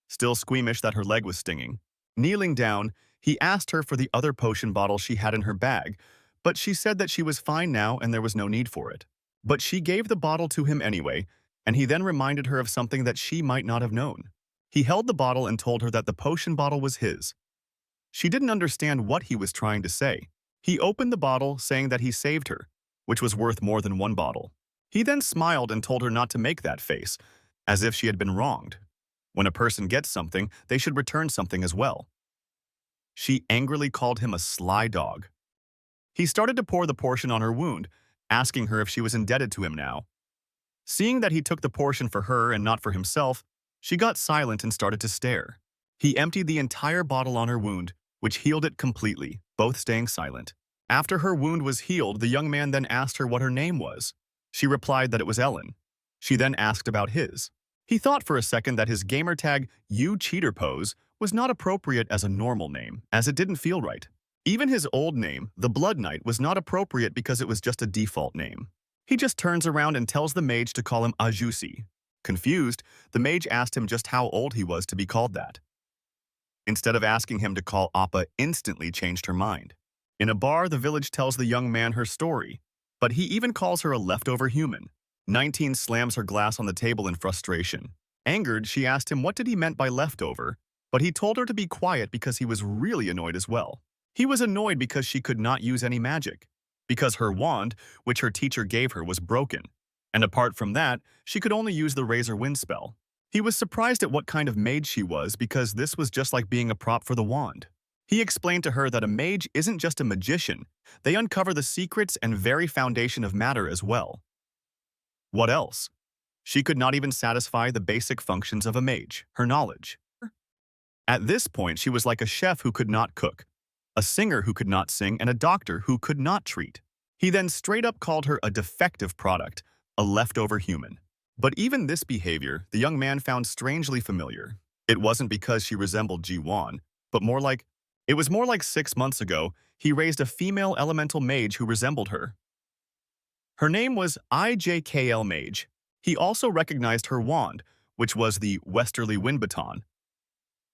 Still squeamish that her leg was stinging. Kneeling down, he asked her for the other potion bottle she had in her bag, but she said that she was fine now and there was no need for it. But she gave the bottle to him anyway, and he then reminded her of something that she might not have known. He held the bottle and told her that the potion bottle was his. She didn't understand what he was trying to say. He opened the bottle, saying that he saved her, which was worth more than one bottle. He then smiled and told her not to make that face, as if she had been wronged. When a person gets something, they should return something as well. She angrily called him a sly dog. He started to pour the portion on her wound, asking her if she was indebted to him now. Seeing that he took the portion for her and not for himself, she got silent and started to stare. He emptied the entire bottle on her wound, which healed it completely, both staying silent. After her wound was healed, the young man then asked her what her name was. She replied that it was Ellen. She then asked about his. He thought for a second that his gamertag, You Cheater Pose, was not appropriate as a normal name, as it didn't feel right. Even his old name, the Blood Knight, was not appropriate because it was just a default name. He just turns around and tells the mage to call him Ajusi. Confused, the mage asked him just how old he was to be called that. Instead of asking him to call Appa, instantly changed her mind. In a bar, the village tells the young man her story, but he even calls her a leftover human. 19 slams her glass on the table in frustration. Angered, she asked him what did he meant by leftover, but he told her to be quiet because he was really annoyed as well. He was annoyed because she could not use any magic, because her wand, which her teacher gave her, was broken, and apart from that, she could only use the razor wind spell. He was surprised at what kind of mage she was because this was just like being a prop for the wand. He explained to her that a mage isn't just a magician, they uncover the secrets and very foundation of matter as well. What else? She could not even satisfy the basic functions of a mage, her knowledge. At this point, she was like a chef who could not cook, a singer who could not sing, and a doctor who could not treat. He then straight up called her a defective product, a leftover human. But even this behavior, the young man found strangely familiar. It wasn't because she resembled Ji-won, but it was more like 6 months ago, he raised a female elemental mage who resembled her. Her name was IJKL Mage. He also recognized her wand, which was the Westerly Wind Baton.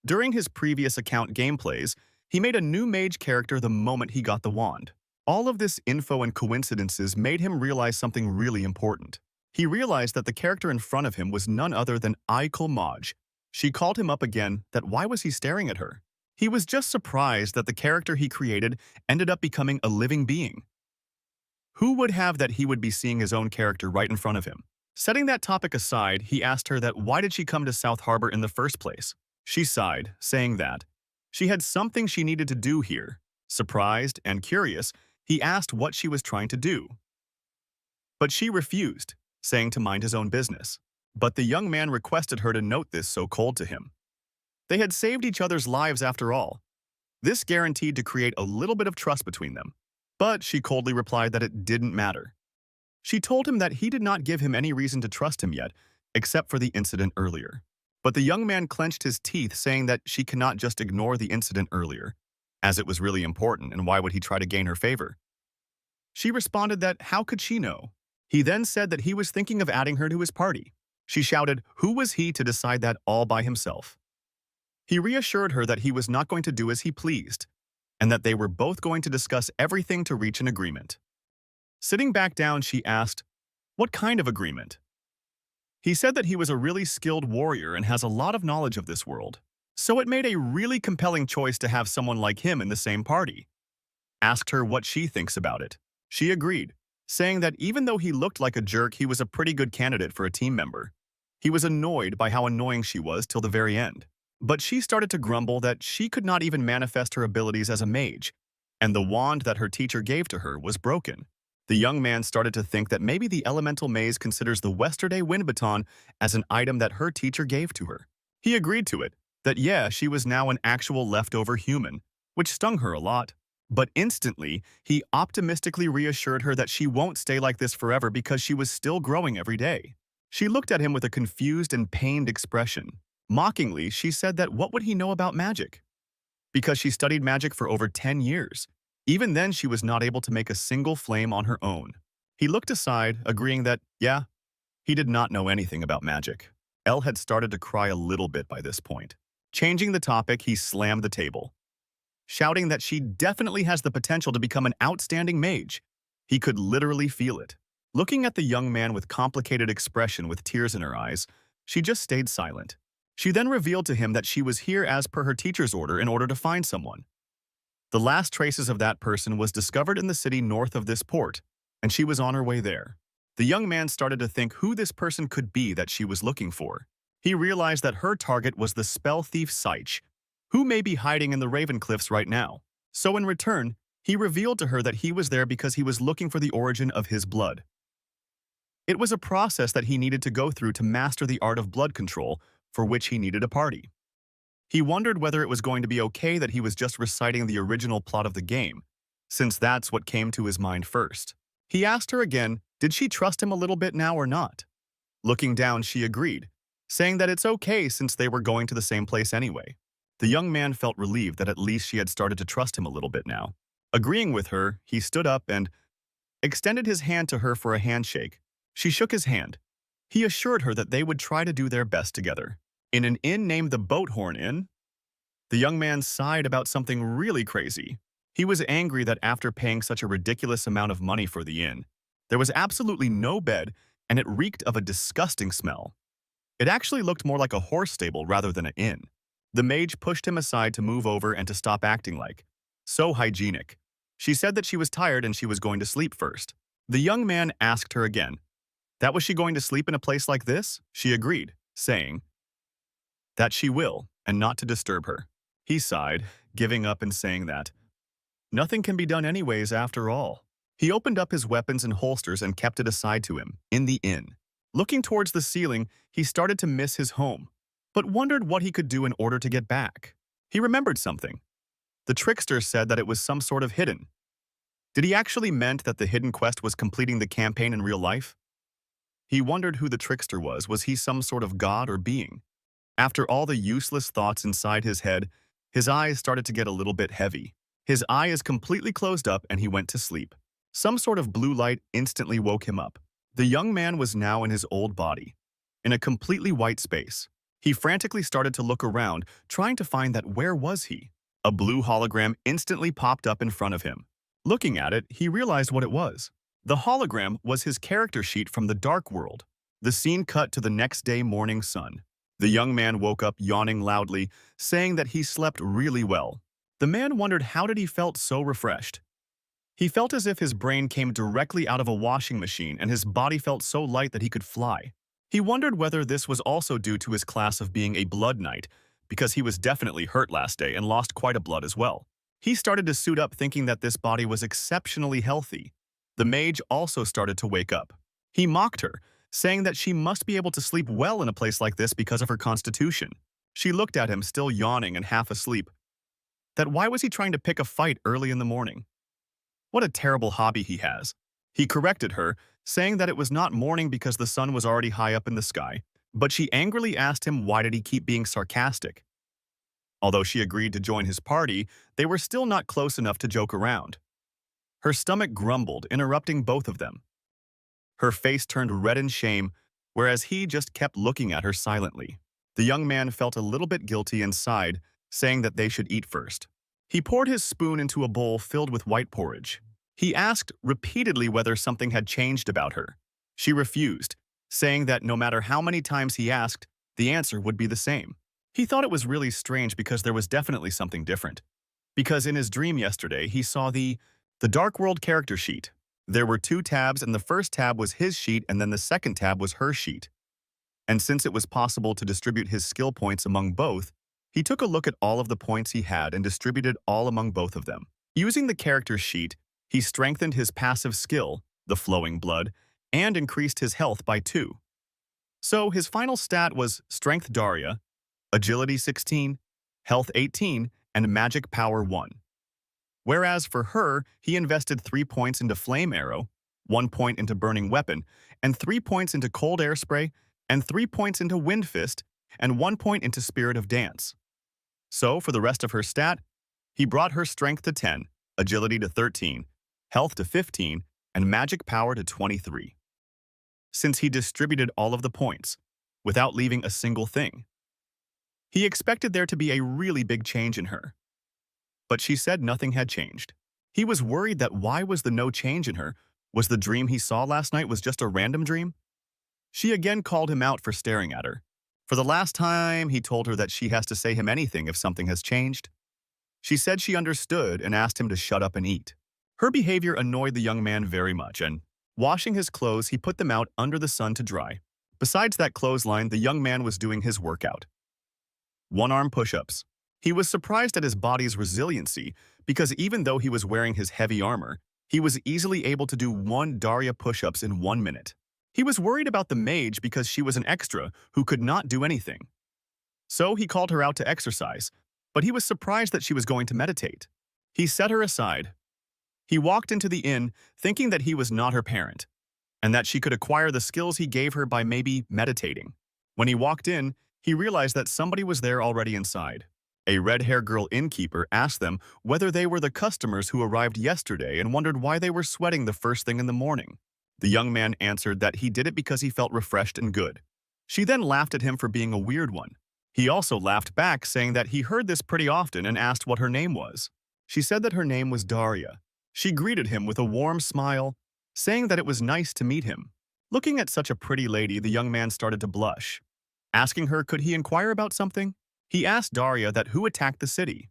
During his previous account gameplays, he made a new mage character the moment he got the wand. All of this info and coincidences made him realize something really important. He realized that the character in front of him was none other than Aikul Maj. She called him up again that why was he staring at her? He was just surprised that the character he created ended up becoming a living being. Who would have that he would be seeing his own character right in front of him? Setting that topic aside, he asked her that why did she come to South Harbor in the first place? She sighed, saying that she had something she needed to do here. Surprised and curious, he asked what she was trying to do. But she refused, saying to mind his own business. But the young man requested her to note this so cold to him. They had saved each other's lives after all. This guaranteed to create a little bit of trust between them. But she coldly replied that it didn't matter. She told him that he did not give him any reason to trust him yet, except for the incident earlier. But the young man clenched his teeth, saying that she cannot just ignore the incident earlier, as it was really important, and why would he try to gain her favor? She responded that how could she know? He then said that he was thinking of adding her to his party. She shouted, who was he to decide that all by himself? He reassured her that he was not going to do as he pleased, and that they were both going to discuss everything to reach an agreement. Sitting back down, she asked, what kind of agreement? He said that he was a really skilled warrior and has a lot of knowledge of this world, so it made a really compelling choice to have someone like him in the same party. Asked her what she thinks about it. She agreed, saying that even though he looked like a jerk, he was a pretty good candidate for a team member. He was annoyed by how annoying she was till the very end. But she started to grumble that she could not even manifest her abilities as a mage, and the wand that her teacher gave to her was broken. The young man started to think that maybe the elemental maze considers the Westerday wind baton as an item that her teacher gave to her. He agreed to it, that yeah, she was now an actual leftover human, which stung her a lot. But instantly, he optimistically reassured her that she won't stay like this forever because she was still growing every day. She looked at him with a confused and pained expression. Mockingly, she said that what would he know about magic? Because she studied magic for over 10 years. Even then, she was not able to make a single flame on her own. He looked aside, agreeing that, yeah, he did not know anything about magic. Elle had started to cry a little bit by this point. Changing the topic, he slammed the table, shouting that she definitely has the potential to become an outstanding mage. He could literally feel it. Looking at the young man with complicated expression with tears in her eyes, she just stayed silent. She then revealed to him that she was here as per her teacher's order in order to find someone. The last traces of that person was discovered in the city north of this port, and she was on her way there. The young man started to think who this person could be that she was looking for. He realized that her target was the spell thief Seich, who may be hiding in the Raven Cliffs right now. So in return, he revealed to her that he was there because he was looking for the origin of his blood. It was a process that he needed to go through to master the art of blood control, for which he needed a party. He wondered whether it was going to be okay that he was just reciting the original plot of the game, since that's what came to his mind first. He asked her again, did she trust him a little bit now or not? Looking down, she agreed, saying that it's okay since they were going to the same place anyway. The young man felt relieved that at least she had started to trust him a little bit now. Agreeing with her, he stood up and extended his hand to her for a handshake. She shook his hand. He assured her that they would try to do their best together. In an inn named the Boathorn Inn, the young man sighed about something really crazy. He was angry that after paying such a ridiculous amount of money for the inn, there was absolutely no bed and it reeked of a disgusting smell. It actually looked more like a horse stable rather than an inn. The mage pushed him aside to move over and to stop acting like so hygienic. She said that she was tired and she was going to sleep first. The young man asked her again, that was she going to sleep in a place like this? She agreed, saying that she will, and not to disturb her. He sighed, giving up and saying that nothing can be done anyways after all. He opened up his weapons and holsters and kept it aside to him, in the inn. Looking towards the ceiling, he started to miss his home, but wondered what he could do in order to get back. He remembered something. The trickster said that it was some sort of hidden. Did he actually meant that the hidden quest was completing the campaign in real life? He wondered who the trickster was. Was he some sort of god or being? After all the useless thoughts inside his head, his eyes started to get a little bit heavy. His eye is completely closed up and he went to sleep. Some sort of blue light instantly woke him up. The young man was now in his old body, in a completely white space. He frantically started to look around, trying to find that where was he? A blue hologram instantly popped up in front of him. Looking at it, he realized what it was. The hologram was his character sheet from the Dark World. The scene cut to the next day morning sun. The young man woke up yawning loudly, saying that he slept really well. The man wondered how did he felt so refreshed. He felt as if his brain came directly out of a washing machine and his body felt so light that he could fly. He wondered whether this was also due to his class of being a blood knight, because he was definitely hurt last day and lost quite a blood as well. He started to suit up thinking that this body was exceptionally healthy. The mage also started to wake up. He mocked her, saying that she must be able to sleep well in a place like this because of her constitution. She looked at him, still yawning and half asleep. That why was he trying to pick a fight early in the morning? What a terrible hobby he has. He corrected her, saying that it was not morning because the sun was already high up in the sky, but she angrily asked him why did he keep being sarcastic. Although she agreed to join his party, they were still not close enough to joke around. Her stomach grumbled, interrupting both of them. Her face turned red in shame, whereas he just kept looking at her silently. The young man felt a little bit guilty and sighed, saying that they should eat first. He poured his spoon into a bowl filled with white porridge. He asked repeatedly whether something had changed about her. She refused, saying that no matter how many times he asked, the answer would be the same. He thought it was really strange because there was definitely something different. Because in his dream yesterday, he saw the Dark World character sheet. There were 2 tabs and the first tab was his sheet and then the second tab was her sheet. And since it was possible to distribute his skill points among both, He took a look at all of the points he had and distributed all among both of them. Using the character sheet, he strengthened his passive skill, the flowing blood, and increased his health by 2. So his final stat was Strength Daria, Agility 16, Health 18, and Magic Power 1. Whereas for her, he invested 3 points into Flame Arrow, 1 point into Burning Weapon, and 3 points into Cold Air Spray, and 3 points into Wind Fist, and 1 point into Spirit of Dance. So for the rest of her stat, he brought her Strength to 10, Agility to 13, Health to 15, and Magic Power to 23. Since he distributed all of the points, without leaving a single thing, he expected there to be a really big change in her. But she said nothing had changed. He was worried that why was the no change in her? Was the dream he saw last night was just a random dream? She again called him out for staring at her. For the last time, he told her that she has to say him anything if something has changed. She said she understood and asked him to shut up and eat. Her behavior annoyed the young man very much, and washing his clothes, he put them out under the sun to dry. Besides that clothesline, the young man was doing his workout. One-arm push-ups. He was surprised at his body's resiliency because even though he was wearing his heavy armor, he was easily able to do 1 Daria push-ups in 1 minute. He was worried about the mage because she was an extra who could not do anything. So he called her out to exercise, but he was surprised that she was going to meditate. He set her aside. He walked into the inn thinking that he was not her parent, and that she could acquire the skills he gave her by maybe meditating. When he walked in, he realized that somebody was there already inside. A red-haired girl innkeeper asked them whether they were the customers who arrived yesterday and wondered why they were sweating the first thing in the morning. The young man answered that he did it because he felt refreshed and good. She then laughed at him for being a weird one. He also laughed back, saying that he heard this pretty often and asked what her name was. She said that her name was Daria. She greeted him with a warm smile, saying that it was nice to meet him. Looking at such a pretty lady, the young man started to blush. Asking her could he inquire about something, he asked Daria that who attacked the city.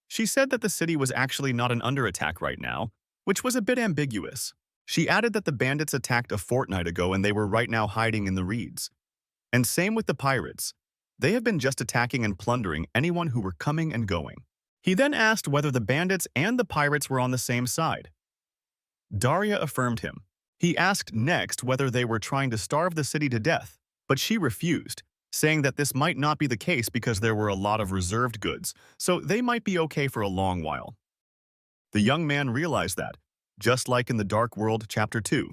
She said that the city was actually not under attack right now, which was a bit ambiguous. She added that the bandits attacked a fortnight ago and they were right now hiding in the reeds. And same with the pirates. They have been just attacking and plundering anyone who were coming and going. He then asked whether the bandits and the pirates were on the same side. Daria affirmed him. He asked next whether they were trying to starve the city to death, but she refused, saying that this might not be the case because there were a lot of reserved goods, so they might be okay for a long while. The young man realized that, just like in The Dark World Chapter 2,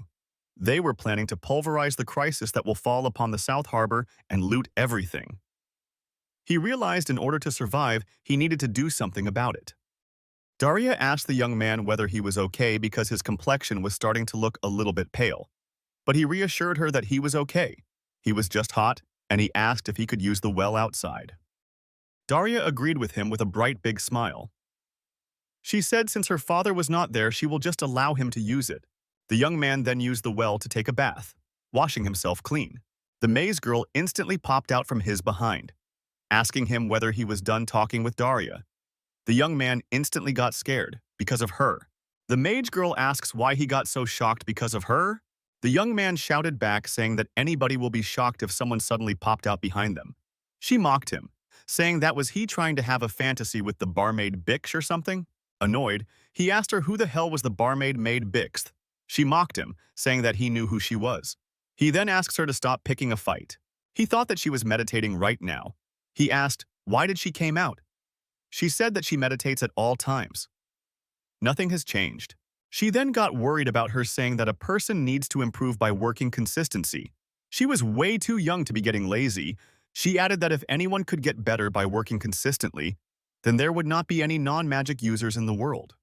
they were planning to pulverize the crisis that will fall upon the South Harbor and loot everything. He realized in order to survive, he needed to do something about it. Daria asked the young man whether he was okay because his complexion was starting to look a little bit pale. But he reassured her that he was okay. He was just hot, and he asked if he could use the well outside. Daria agreed with him with a bright big smile. She said since her father was not there, she will just allow him to use it. The young man then used the well to take a bath, washing himself clean. The maze girl instantly popped out from his behind, asking him whether he was done talking with Daria. The young man instantly got scared because of her. The mage girl asks why he got so shocked because of her. The young man shouted back, saying that anybody will be shocked if someone suddenly popped out behind them. She mocked him, saying that was he trying to have a fantasy with the barmaid Bix or something. Annoyed, he asked her who the hell was the barmaid maid Bix. She mocked him, saying that he knew who she was. He then asks her to stop picking a fight. He thought that she was meditating right now. He asked, why did she came out? She said that she meditates at all times. Nothing has changed. She then got worried about her saying that a person needs to improve by working consistency. She was way too young to be getting lazy. She added that if anyone could get better by working consistently, then there would not be any non-magic users in the world.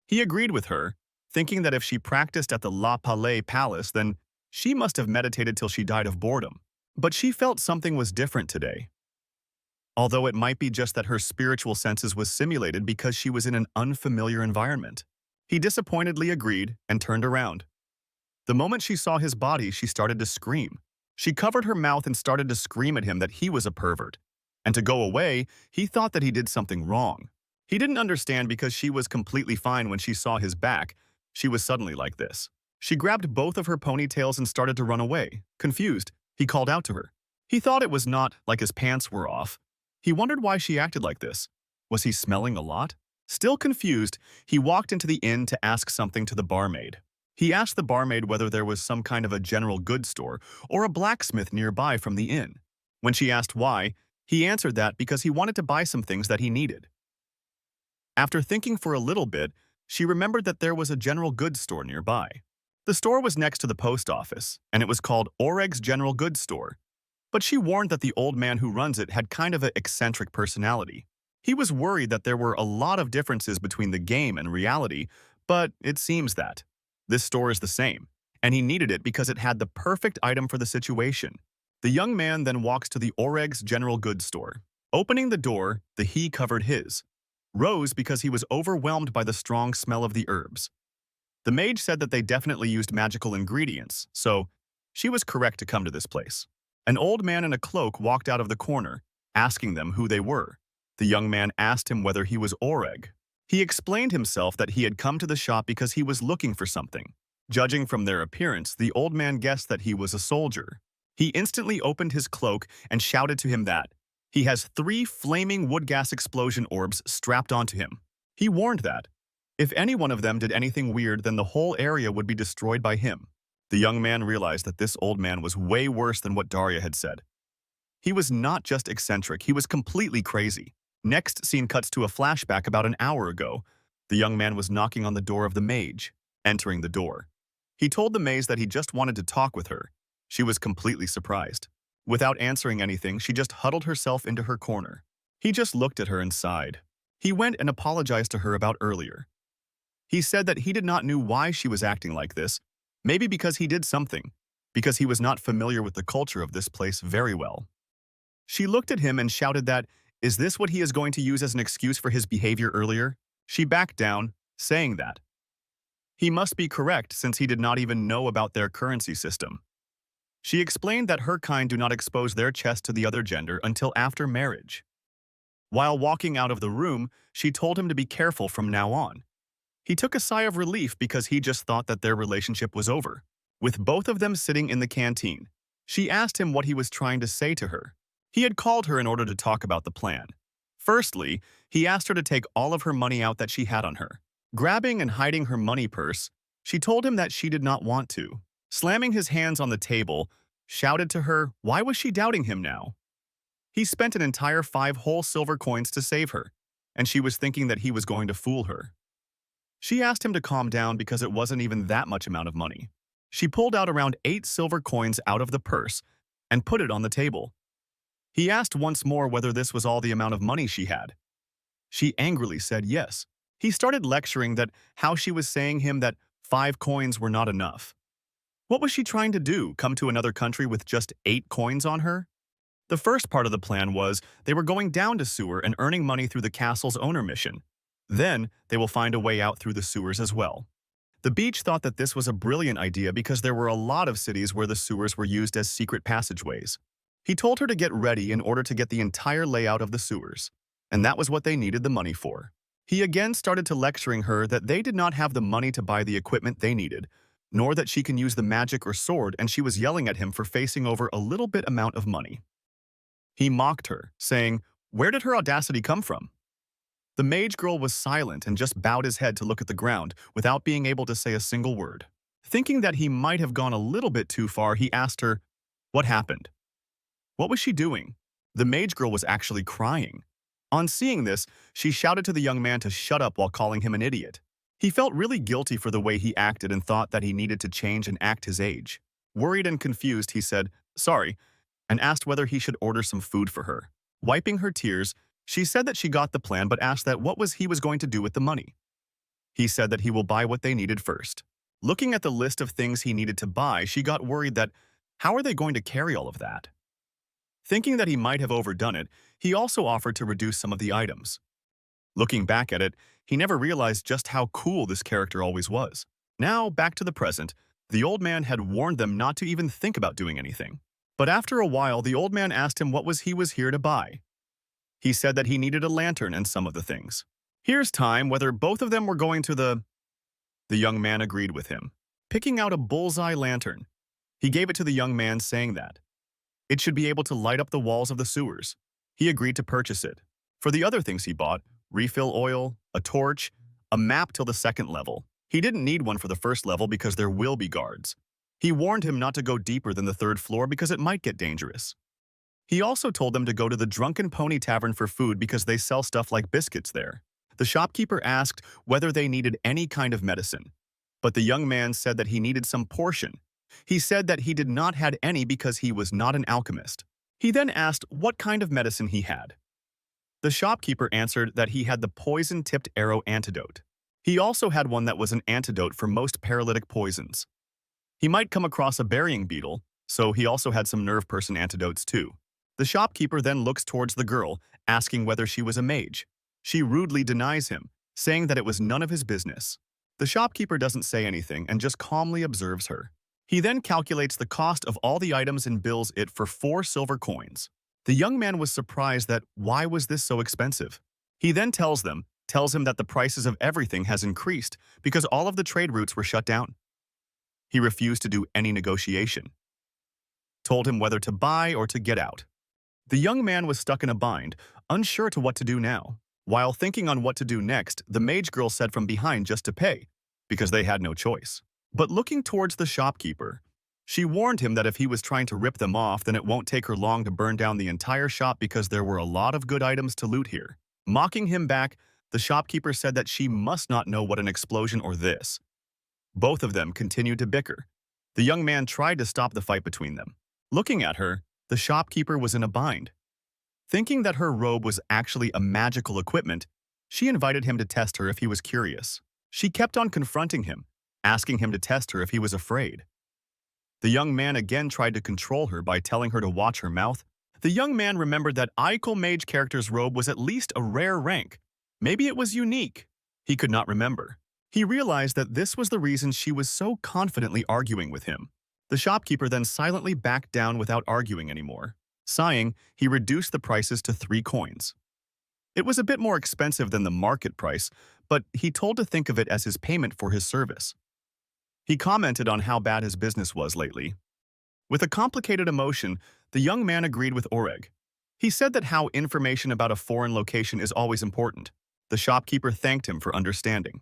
He agreed with her, thinking that if she practiced at the La Palais Palace, then she must have meditated till she died of boredom. But she felt something was different today. Although it might be just that her spiritual senses was simulated because she was in an unfamiliar environment. He disappointedly agreed and turned around. The moment she saw his body, she started to scream. She covered her mouth and started to scream at him that he was a pervert. And to go away, he thought that he did something wrong. He didn't understand because she was completely fine when she saw his back. She was suddenly like this. She grabbed both of her ponytails and started to run away. Confused, he called out to her. He thought it was not like his pants were off. He wondered why she acted like this. Was he smelling a lot? Still confused, he walked into the inn to ask something to the barmaid. He asked the barmaid whether there was some kind of a general goods store or a blacksmith nearby from the inn. When she asked why, he answered that because he wanted to buy some things that he needed. After thinking for a little bit, she remembered that there was a general goods store nearby. The store was next to the post office, and it was called Oreg's General Goods Store. But she warned that the old man who runs it had kind of an eccentric personality. He was worried that there were a lot of differences between the game and reality, but it seems that this store is the same, and he needed it because it had the perfect item for the situation. The young man then walks to the Oreg's General Goods Store. Opening the door, the he covered his. Rose because he was overwhelmed by the strong smell of the herbs. The mage said that they definitely used magical ingredients, so she was correct to come to this place. An old man in a cloak walked out of the corner, asking them who they were. The young man asked him whether he was Oreg. He explained himself that he had come to the shop because he was looking for something. Judging from their appearance, the old man guessed that he was a soldier. He instantly opened his cloak and shouted to him that he has 3 flaming wood gas explosion orbs strapped onto him. He warned that if any one of them did anything weird, then the whole area would be destroyed by him. The young man realized that this old man was way worse than what Daria had said. He was not just eccentric, he was completely crazy. Next scene cuts to a flashback about an hour ago. The young man was knocking on the door of the mage, entering the door. He told the mage that he just wanted to talk with her. She was completely surprised. Without answering anything, she just huddled herself into her corner. He just looked at her and sighed. He went and apologized to her about earlier. He said that he did not know why she was acting like this, maybe because he did something, because he was not familiar with the culture of this place very well. She looked at him and shouted that, is this what he is going to use as an excuse for his behavior earlier? She backed down, saying that he must be correct since he did not even know about their currency system. She explained that her kind do not expose their chest to the other gender until after marriage. While walking out of the room, she told him to be careful from now on. He took a sigh of relief because he just thought that their relationship was over. With both of them sitting in the canteen, she asked him what he was trying to say to her. He had called her in order to talk about the plan. Firstly, he asked her to take all of her money out that she had on her. Grabbing and hiding her money purse, she told him that she did not want to. Slamming his hands on the table, shouted to her, why was she doubting him now? He spent an entire 5 whole silver coins to save her, and she was thinking that he was going to fool her. She asked him to calm down because it wasn't even that much amount of money. She pulled out around 8 silver coins out of the purse and put it on the table. He asked once more whether this was all the amount of money she had. She angrily said yes. He started lecturing that how she was saying him that 5 coins were not enough. What was she trying to do, come to another country with just 8 coins on her? The first part of the plan was they were going down to sewer and earning money through the castle's owner mission. Then they will find a way out through the sewers as well. The beach thought that this was a brilliant idea because there were a lot of cities where the sewers were used as secret passageways. He told her to get ready in order to get the entire layout of the sewers, and that was what they needed the money for. He again started to lecturing her that they did not have the money to buy the equipment they needed, nor that she can use the magic or sword, and she was yelling at him for facing over a little bit amount of money. He mocked her, saying, where did her audacity come from? The mage girl was silent and just bowed his head to look at the ground without being able to say a single word. Thinking that he might have gone a little bit too far, he asked her, what happened? What was she doing? The mage girl was actually crying. On seeing this, she shouted to the young man to shut up while calling him an idiot. He felt really guilty for the way he acted and thought that he needed to change and act his age. Worried and confused, he said, sorry, and asked whether he should order some food for her. Wiping her tears, she said that she got the plan but asked that what he was going to do with the money. He said that he will buy what they needed first. Looking at the list of things he needed to buy, she got worried that how are they going to carry all of that? Thinking that he might have overdone it, he also offered to reduce some of the items. Looking back at it, he never realized just how cool this character always was. Now, back to the present, the old man had warned them not to even think about doing anything. But after a while, the old man asked him what he was here to buy. He said that he needed a lantern and some of the things. Here's time whether both of them were going to the young man agreed with him, picking out a bullseye lantern. He gave it to the young man, saying that it should be able to light up the walls of the sewers. He agreed to purchase it. For the other things he bought, refill oil, a torch, a map till the second level. He didn't need one for the first level because there will be guards. He warned him not to go deeper than the third floor because it might get dangerous. He also told them to go to the Drunken Pony Tavern for food because they sell stuff like biscuits there. The shopkeeper asked whether they needed any kind of medicine, but the young man said that he needed some portion. He said that he did not had any because he was not an alchemist. He then asked what kind of medicine he had. The shopkeeper answered that he had the poison-tipped arrow antidote. He also had one that was an antidote for most paralytic poisons. He might come across a burying beetle, so he also had some nerve person antidotes too. The shopkeeper then looks towards the girl, asking whether she was a mage. She rudely denies him, saying that it was none of his business. The shopkeeper doesn't say anything and just calmly observes her. He then calculates the cost of all the items and bills it for 4 silver coins. The young man was surprised that why was this so expensive. He then tells him that the prices of everything has increased because all of the trade routes were shut down. He refused to do any negotiation. Told him whether to buy or to get out. The young man was stuck in a bind, unsure to what to do now. While thinking on what to do next, the mage girl said from behind just to pay, because they had no choice. But looking towards the shopkeeper, she warned him that if he was trying to rip them off, then it won't take her long to burn down the entire shop because there were a lot of good items to loot here. Mocking him back, the shopkeeper said that she must not know what an explosion or this. Both of them continued to bicker. The young man tried to stop the fight between them. Looking at her, the shopkeeper was in a bind. Thinking that her robe was actually a magical equipment, she invited him to test her if he was curious. She kept on confronting him, asking him to test her if he was afraid. The young man again tried to control her by telling her to watch her mouth. The young man remembered that Eichel Mage character's robe was at least a rare rank. Maybe it was unique. He could not remember. He realized that this was the reason she was so confidently arguing with him. The shopkeeper then silently backed down without arguing anymore. Sighing, he reduced the prices to 3 coins. It was a bit more expensive than the market price, but he told to think of it as his payment for his service. He commented on how bad his business was lately. With a complicated emotion, the young man agreed with Oreg. He said that how information about a foreign location is always important. The shopkeeper thanked him for understanding.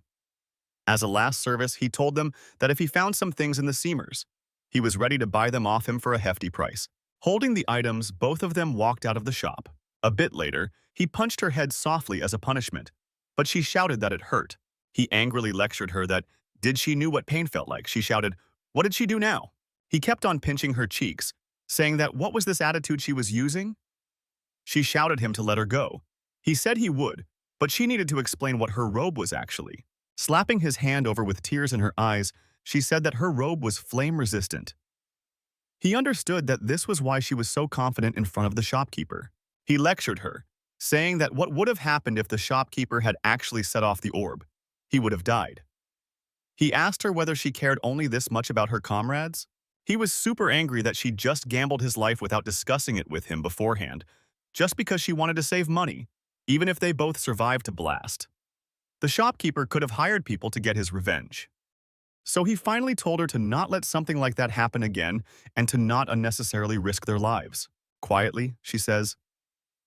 As a last service, he told them that if he found some things in the Seamers, he was ready to buy them off him for a hefty price. Holding the items, both of them walked out of the shop. A bit later, he punched her head softly as a punishment, but she shouted that it hurt. He angrily lectured her that did she knew what pain felt like. She shouted, "What did she do now?" He kept on pinching her cheeks, saying that what was this attitude she was using? She shouted him to let her go. He said he would, but she needed to explain what her robe was actually. Slapping his hand over with tears in her eyes, she said that her robe was flame-resistant. He understood that this was why she was so confident in front of the shopkeeper. He lectured her, saying that what would have happened if the shopkeeper had actually set off the orb? He would have died. He asked her whether she cared only this much about her comrades. He was super angry that she just gambled his life without discussing it with him beforehand, just because she wanted to save money, even if they both survived to blast. The shopkeeper could have hired people to get his revenge. So he finally told her to not let something like that happen again and to not unnecessarily risk their lives. Quietly, she says,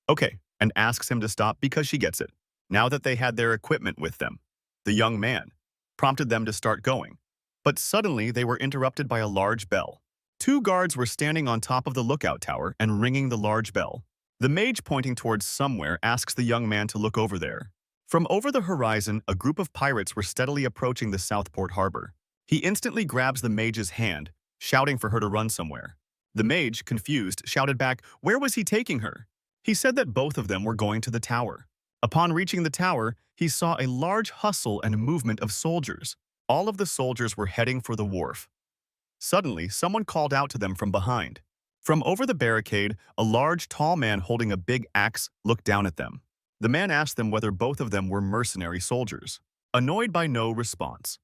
"Okay," and asks him to stop because she gets it. Now that they had their equipment with them, the young man prompted them to start going. But suddenly they were interrupted by a large bell. 2 guards were standing on top of the lookout tower and ringing the large bell. The mage pointing towards somewhere asks the young man to look over there. From over the horizon, a group of pirates were steadily approaching the Southport harbor. He instantly grabs the mage's hand, shouting for her to run somewhere. The mage, confused, shouted back, where was he taking her? He said that both of them were going to the tower. Upon reaching the tower, he saw a large hustle and movement of soldiers. All of the soldiers were heading for the wharf. Suddenly, someone called out to them from behind. From over the barricade, a large, tall man holding a big axe looked down at them. The man asked them whether both of them were mercenary soldiers. Annoyed by no response,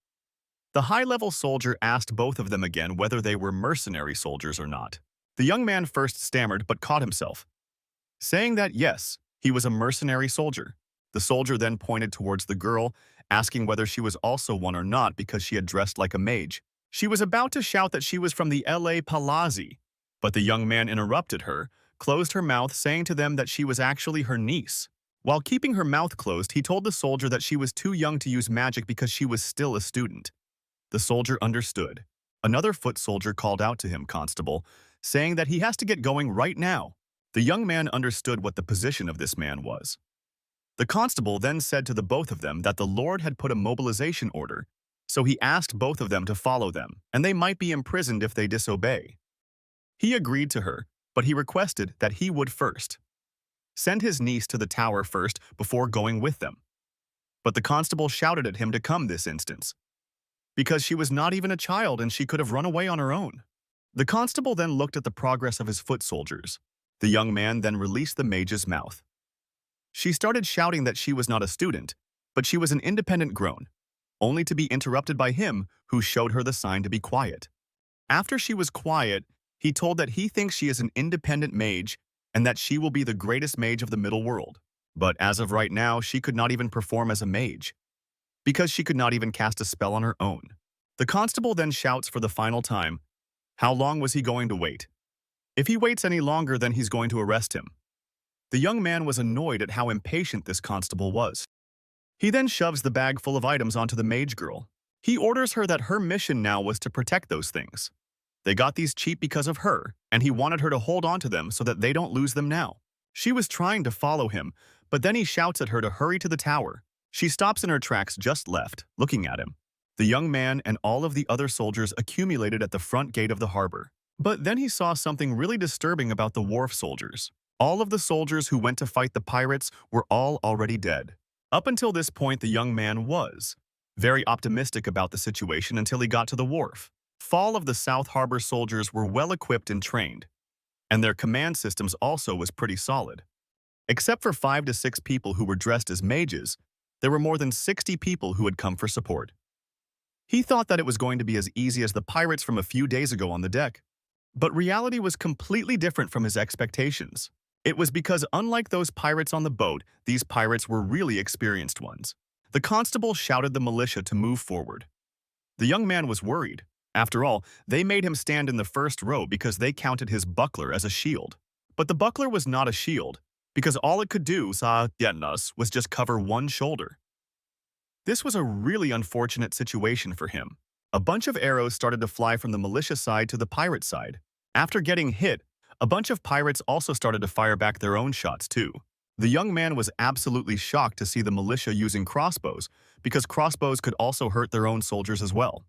the high-level soldier asked both of them again whether they were mercenary soldiers or not. The young man first stammered but caught himself, saying that yes, he was a mercenary soldier. The soldier then pointed towards the girl, asking whether she was also one or not because she had dressed like a mage. She was about to shout that she was from the LA Palazzi, but the young man interrupted her, closed her mouth, saying to them that she was actually her niece. While keeping her mouth closed, he told the soldier that she was too young to use magic because she was still a student. The soldier understood. Another foot soldier called out to him, "Constable," saying that he has to get going right now. The young man understood what the position of this man was. The constable then said to the both of them that the Lord had put a mobilization order, so he asked both of them to follow them, and they might be imprisoned if they disobey. He agreed to her, but he requested that he would first send his niece to the tower first before going with them. But the constable shouted at him to come this instance, because she was not even a child and she could have run away on her own. The constable then looked at the progress of his foot soldiers. The young man then released the mage's mouth. She started shouting that she was not a student, but she was an independent grown, only to be interrupted by him, who showed her the sign to be quiet. After she was quiet, he told that he thinks she is an independent mage and that she will be the greatest mage of the middle world. But as of right now, she could not even perform as a mage, because she could not even cast a spell on her own. The constable then shouts for the final time, how long was he going to wait? If he waits any longer, then he's going to arrest him. The young man was annoyed at how impatient this constable was. He then shoves the bag full of items onto the mage girl. He orders her that her mission now was to protect those things. They got these cheap because of her, and he wanted her to hold on to them so that they don't lose them now. She was trying to follow him, but then he shouts at her to hurry to the tower. She stops in her tracks just left, looking at him. The young man and all of the other soldiers accumulated at the front gate of the harbor. But then he saw something really disturbing about the wharf soldiers. All of the soldiers who went to fight the pirates were all already dead. Up until this point, the young man was very optimistic about the situation until he got to the wharf. All of the South Harbor soldiers were well equipped and trained, and their command systems also was pretty solid. Except for 5 to 6 people who were dressed as mages, there were more than 60 people who had come for support. He thought that it was going to be as easy as the pirates from a few days ago on the deck. But reality was completely different from his expectations. It was because unlike those pirates on the boat, these pirates were really experienced ones. The constable shouted the militia to move forward. The young man was worried. After all, they made him stand in the first row because they counted his buckler as a shield. But the buckler was not a shield, because all it could do, was just cover one shoulder. This was a really unfortunate situation for him. A bunch of arrows started to fly from the militia side to the pirate side. After getting hit, a bunch of pirates also started to fire back their own shots too. The young man was absolutely shocked to see the militia using crossbows, because crossbows could also hurt their own soldiers as well.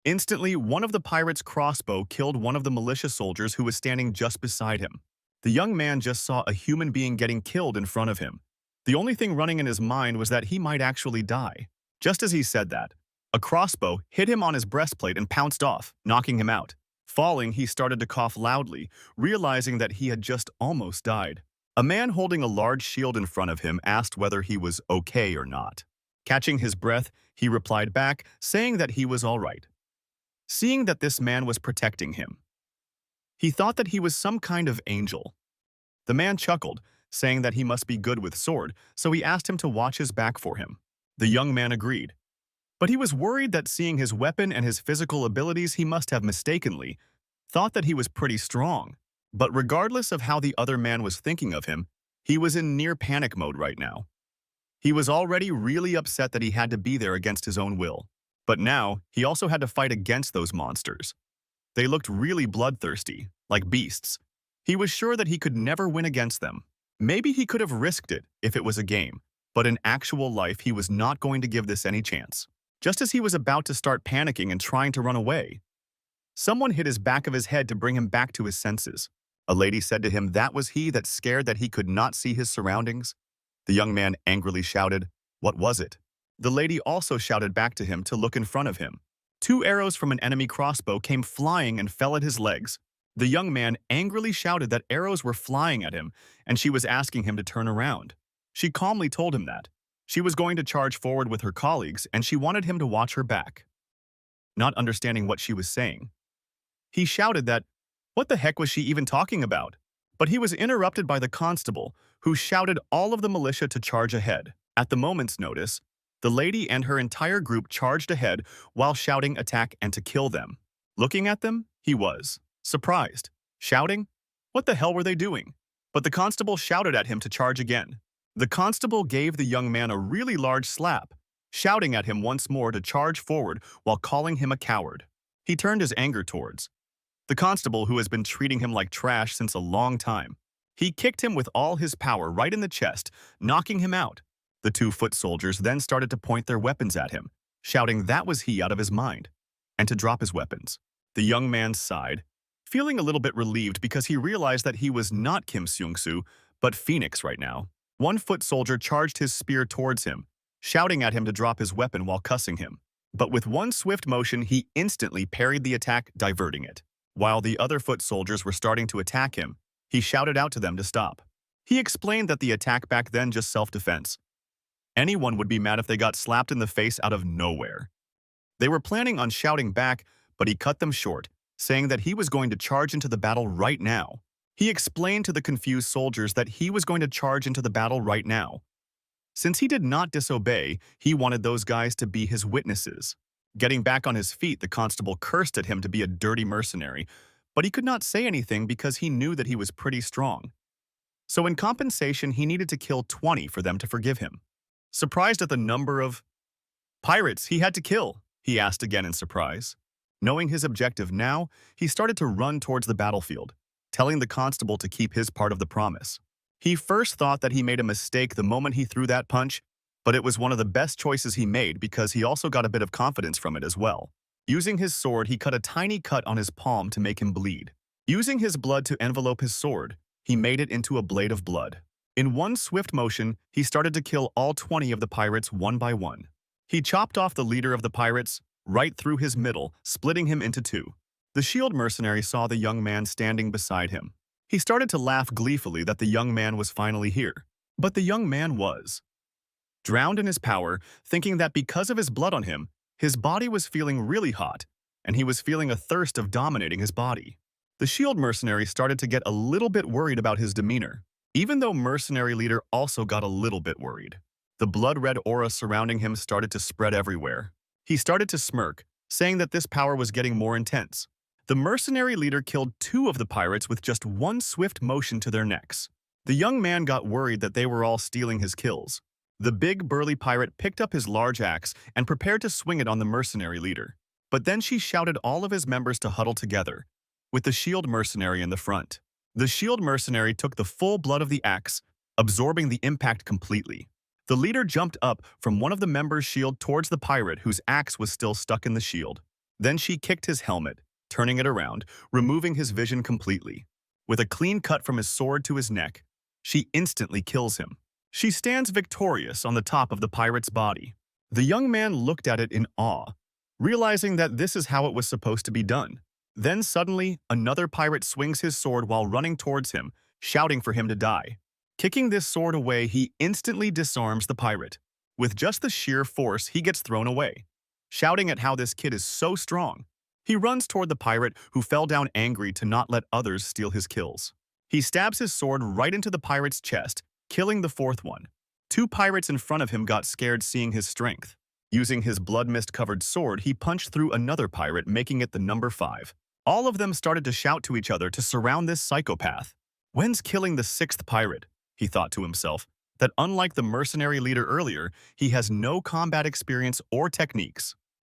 Instantly, one of the pirates' crossbow killed one of the militia soldiers who was standing just beside him. The young man just saw a human being getting killed in front of him. The only thing running in his mind was that he might actually die. Just as he said that, a crossbow hit him on his breastplate and pounced off, knocking him out. Falling, he started to cough loudly, realizing that he had just almost died. A man holding a large shield in front of him asked whether he was okay or not. Catching his breath, he replied back, saying that he was all right. Seeing that this man was protecting him, he thought that he was some kind of angel. The man chuckled, saying that he must be good with sword, so he asked him to watch his back for him. The young man agreed. But he was worried that seeing his weapon and his physical abilities, he must have mistakenly thought that he was pretty strong. But regardless of how the other man was thinking of him, he was in near panic mode right now. He was already really upset that he had to be there against his own will. But now, he also had to fight against those monsters. They looked really bloodthirsty, like beasts. He was sure that he could never win against them. Maybe he could have risked it if it was a game, but in actual life, he was not going to give this any chance. Just as he was about to start panicking and trying to run away, someone hit his back of his head to bring him back to his senses. A lady said to him that was he that scared that he could not see his surroundings. The young man angrily shouted, "What was it?" The lady also shouted back to him to look in front of him. 2 arrows from an enemy crossbow came flying and fell at his legs. The young man angrily shouted that arrows were flying at him, and she was asking him to turn around. She calmly told him that she was going to charge forward with her colleagues, and she wanted him to watch her back. Not understanding what she was saying, he shouted that, what the heck was she even talking about? But he was interrupted by the constable, who shouted all of the militia to charge ahead. At the moment's notice, the lady and her entire group charged ahead while shouting attack and to kill them. Looking at them, he was surprised. Shouting, What the hell were they doing? But the constable shouted at him to charge again. The constable gave the young man a really large slap, shouting at him once more to charge forward while calling him a coward. He turned his anger towards the constable, who has been treating him like trash since a long time. He kicked him with all his power right in the chest, knocking him out. The 2 foot soldiers then started to point their weapons at him, shouting that was he out of his mind, and to drop his weapons. The young man sighed, feeling a little bit relieved because he realized that he was not Kim Seung-soo, but Phoenix right now. 1 foot soldier charged his spear towards him, shouting at him to drop his weapon while cussing him. But with one swift motion, he instantly parried the attack, diverting it. While the other foot soldiers were starting to attack him, he shouted out to them to stop. He explained that the attack back then just self-defense. Anyone would be mad if they got slapped in the face out of nowhere. They were planning on shouting back, but he cut them short, saying that he was going to charge into the battle right now. He explained to the confused soldiers that he was going to charge into the battle right now. Since he did not disobey, he wanted those guys to be his witnesses. Getting back on his feet, the constable cursed at him to be a dirty mercenary, but he could not say anything because he knew that he was pretty strong. So in compensation, he needed to kill 20 for them to forgive him. Surprised at the number of pirates he had to kill, he asked again in surprise. Knowing his objective now, he started to run towards the battlefield, telling the constable to keep his part of the promise. He first thought that he made a mistake the moment he threw that punch, but it was one of the best choices he made because he also got a bit of confidence from it as well. Using his sword, he cut a tiny cut on his palm to make him bleed. Using his blood to envelope his sword, he made it into a blade of blood. In one swift motion, he started to kill all 20 of the pirates one by one. He chopped off the leader of the pirates right through his middle, splitting him into 2. The shield mercenary saw the young man standing beside him. He started to laugh gleefully that the young man was finally here. But the young man was drowned in his power, thinking that because of his blood on him, his body was feeling really hot, and he was feeling a thirst of dominating his body. The shield mercenary started to get a little bit worried about his demeanor, even though mercenary leader also got a little bit worried. The blood-red aura surrounding him started to spread everywhere. He started to smirk, saying that this power was getting more intense. The mercenary leader killed 2 of the pirates with just one swift motion to their necks. The young man got worried that they were all stealing his kills. The big, burly pirate picked up his large axe and prepared to swing it on the mercenary leader. But then she shouted all of his members to huddle together, with the shield mercenary in the front. The shield mercenary took the full blood of the axe, absorbing the impact completely. The leader jumped up from one of the members' shield towards the pirate whose axe was still stuck in the shield. Then she kicked his helmet, turning it around, removing his vision completely. With a clean cut from his sword to his neck, she instantly kills him. She stands victorious on the top of the pirate's body. The young man looked at it in awe, realizing that this is how it was supposed to be done. Then suddenly, another pirate swings his sword while running towards him, shouting for him to die. Kicking this sword away, he instantly disarms the pirate. With just the sheer force, he gets thrown away, shouting at how this kid is so strong. He runs toward the pirate, who fell down angry to not let others steal his kills. He stabs his sword right into the pirate's chest, killing the 4th one. 2 pirates in front of him got scared seeing his strength. Using his blood mist-covered sword, he punched through another pirate, making it the number 5. All of them started to shout to each other to surround this psychopath. When's killing the 6th pirate? He thought to himself, that unlike the mercenary leader earlier, he has no combat experience or techniques.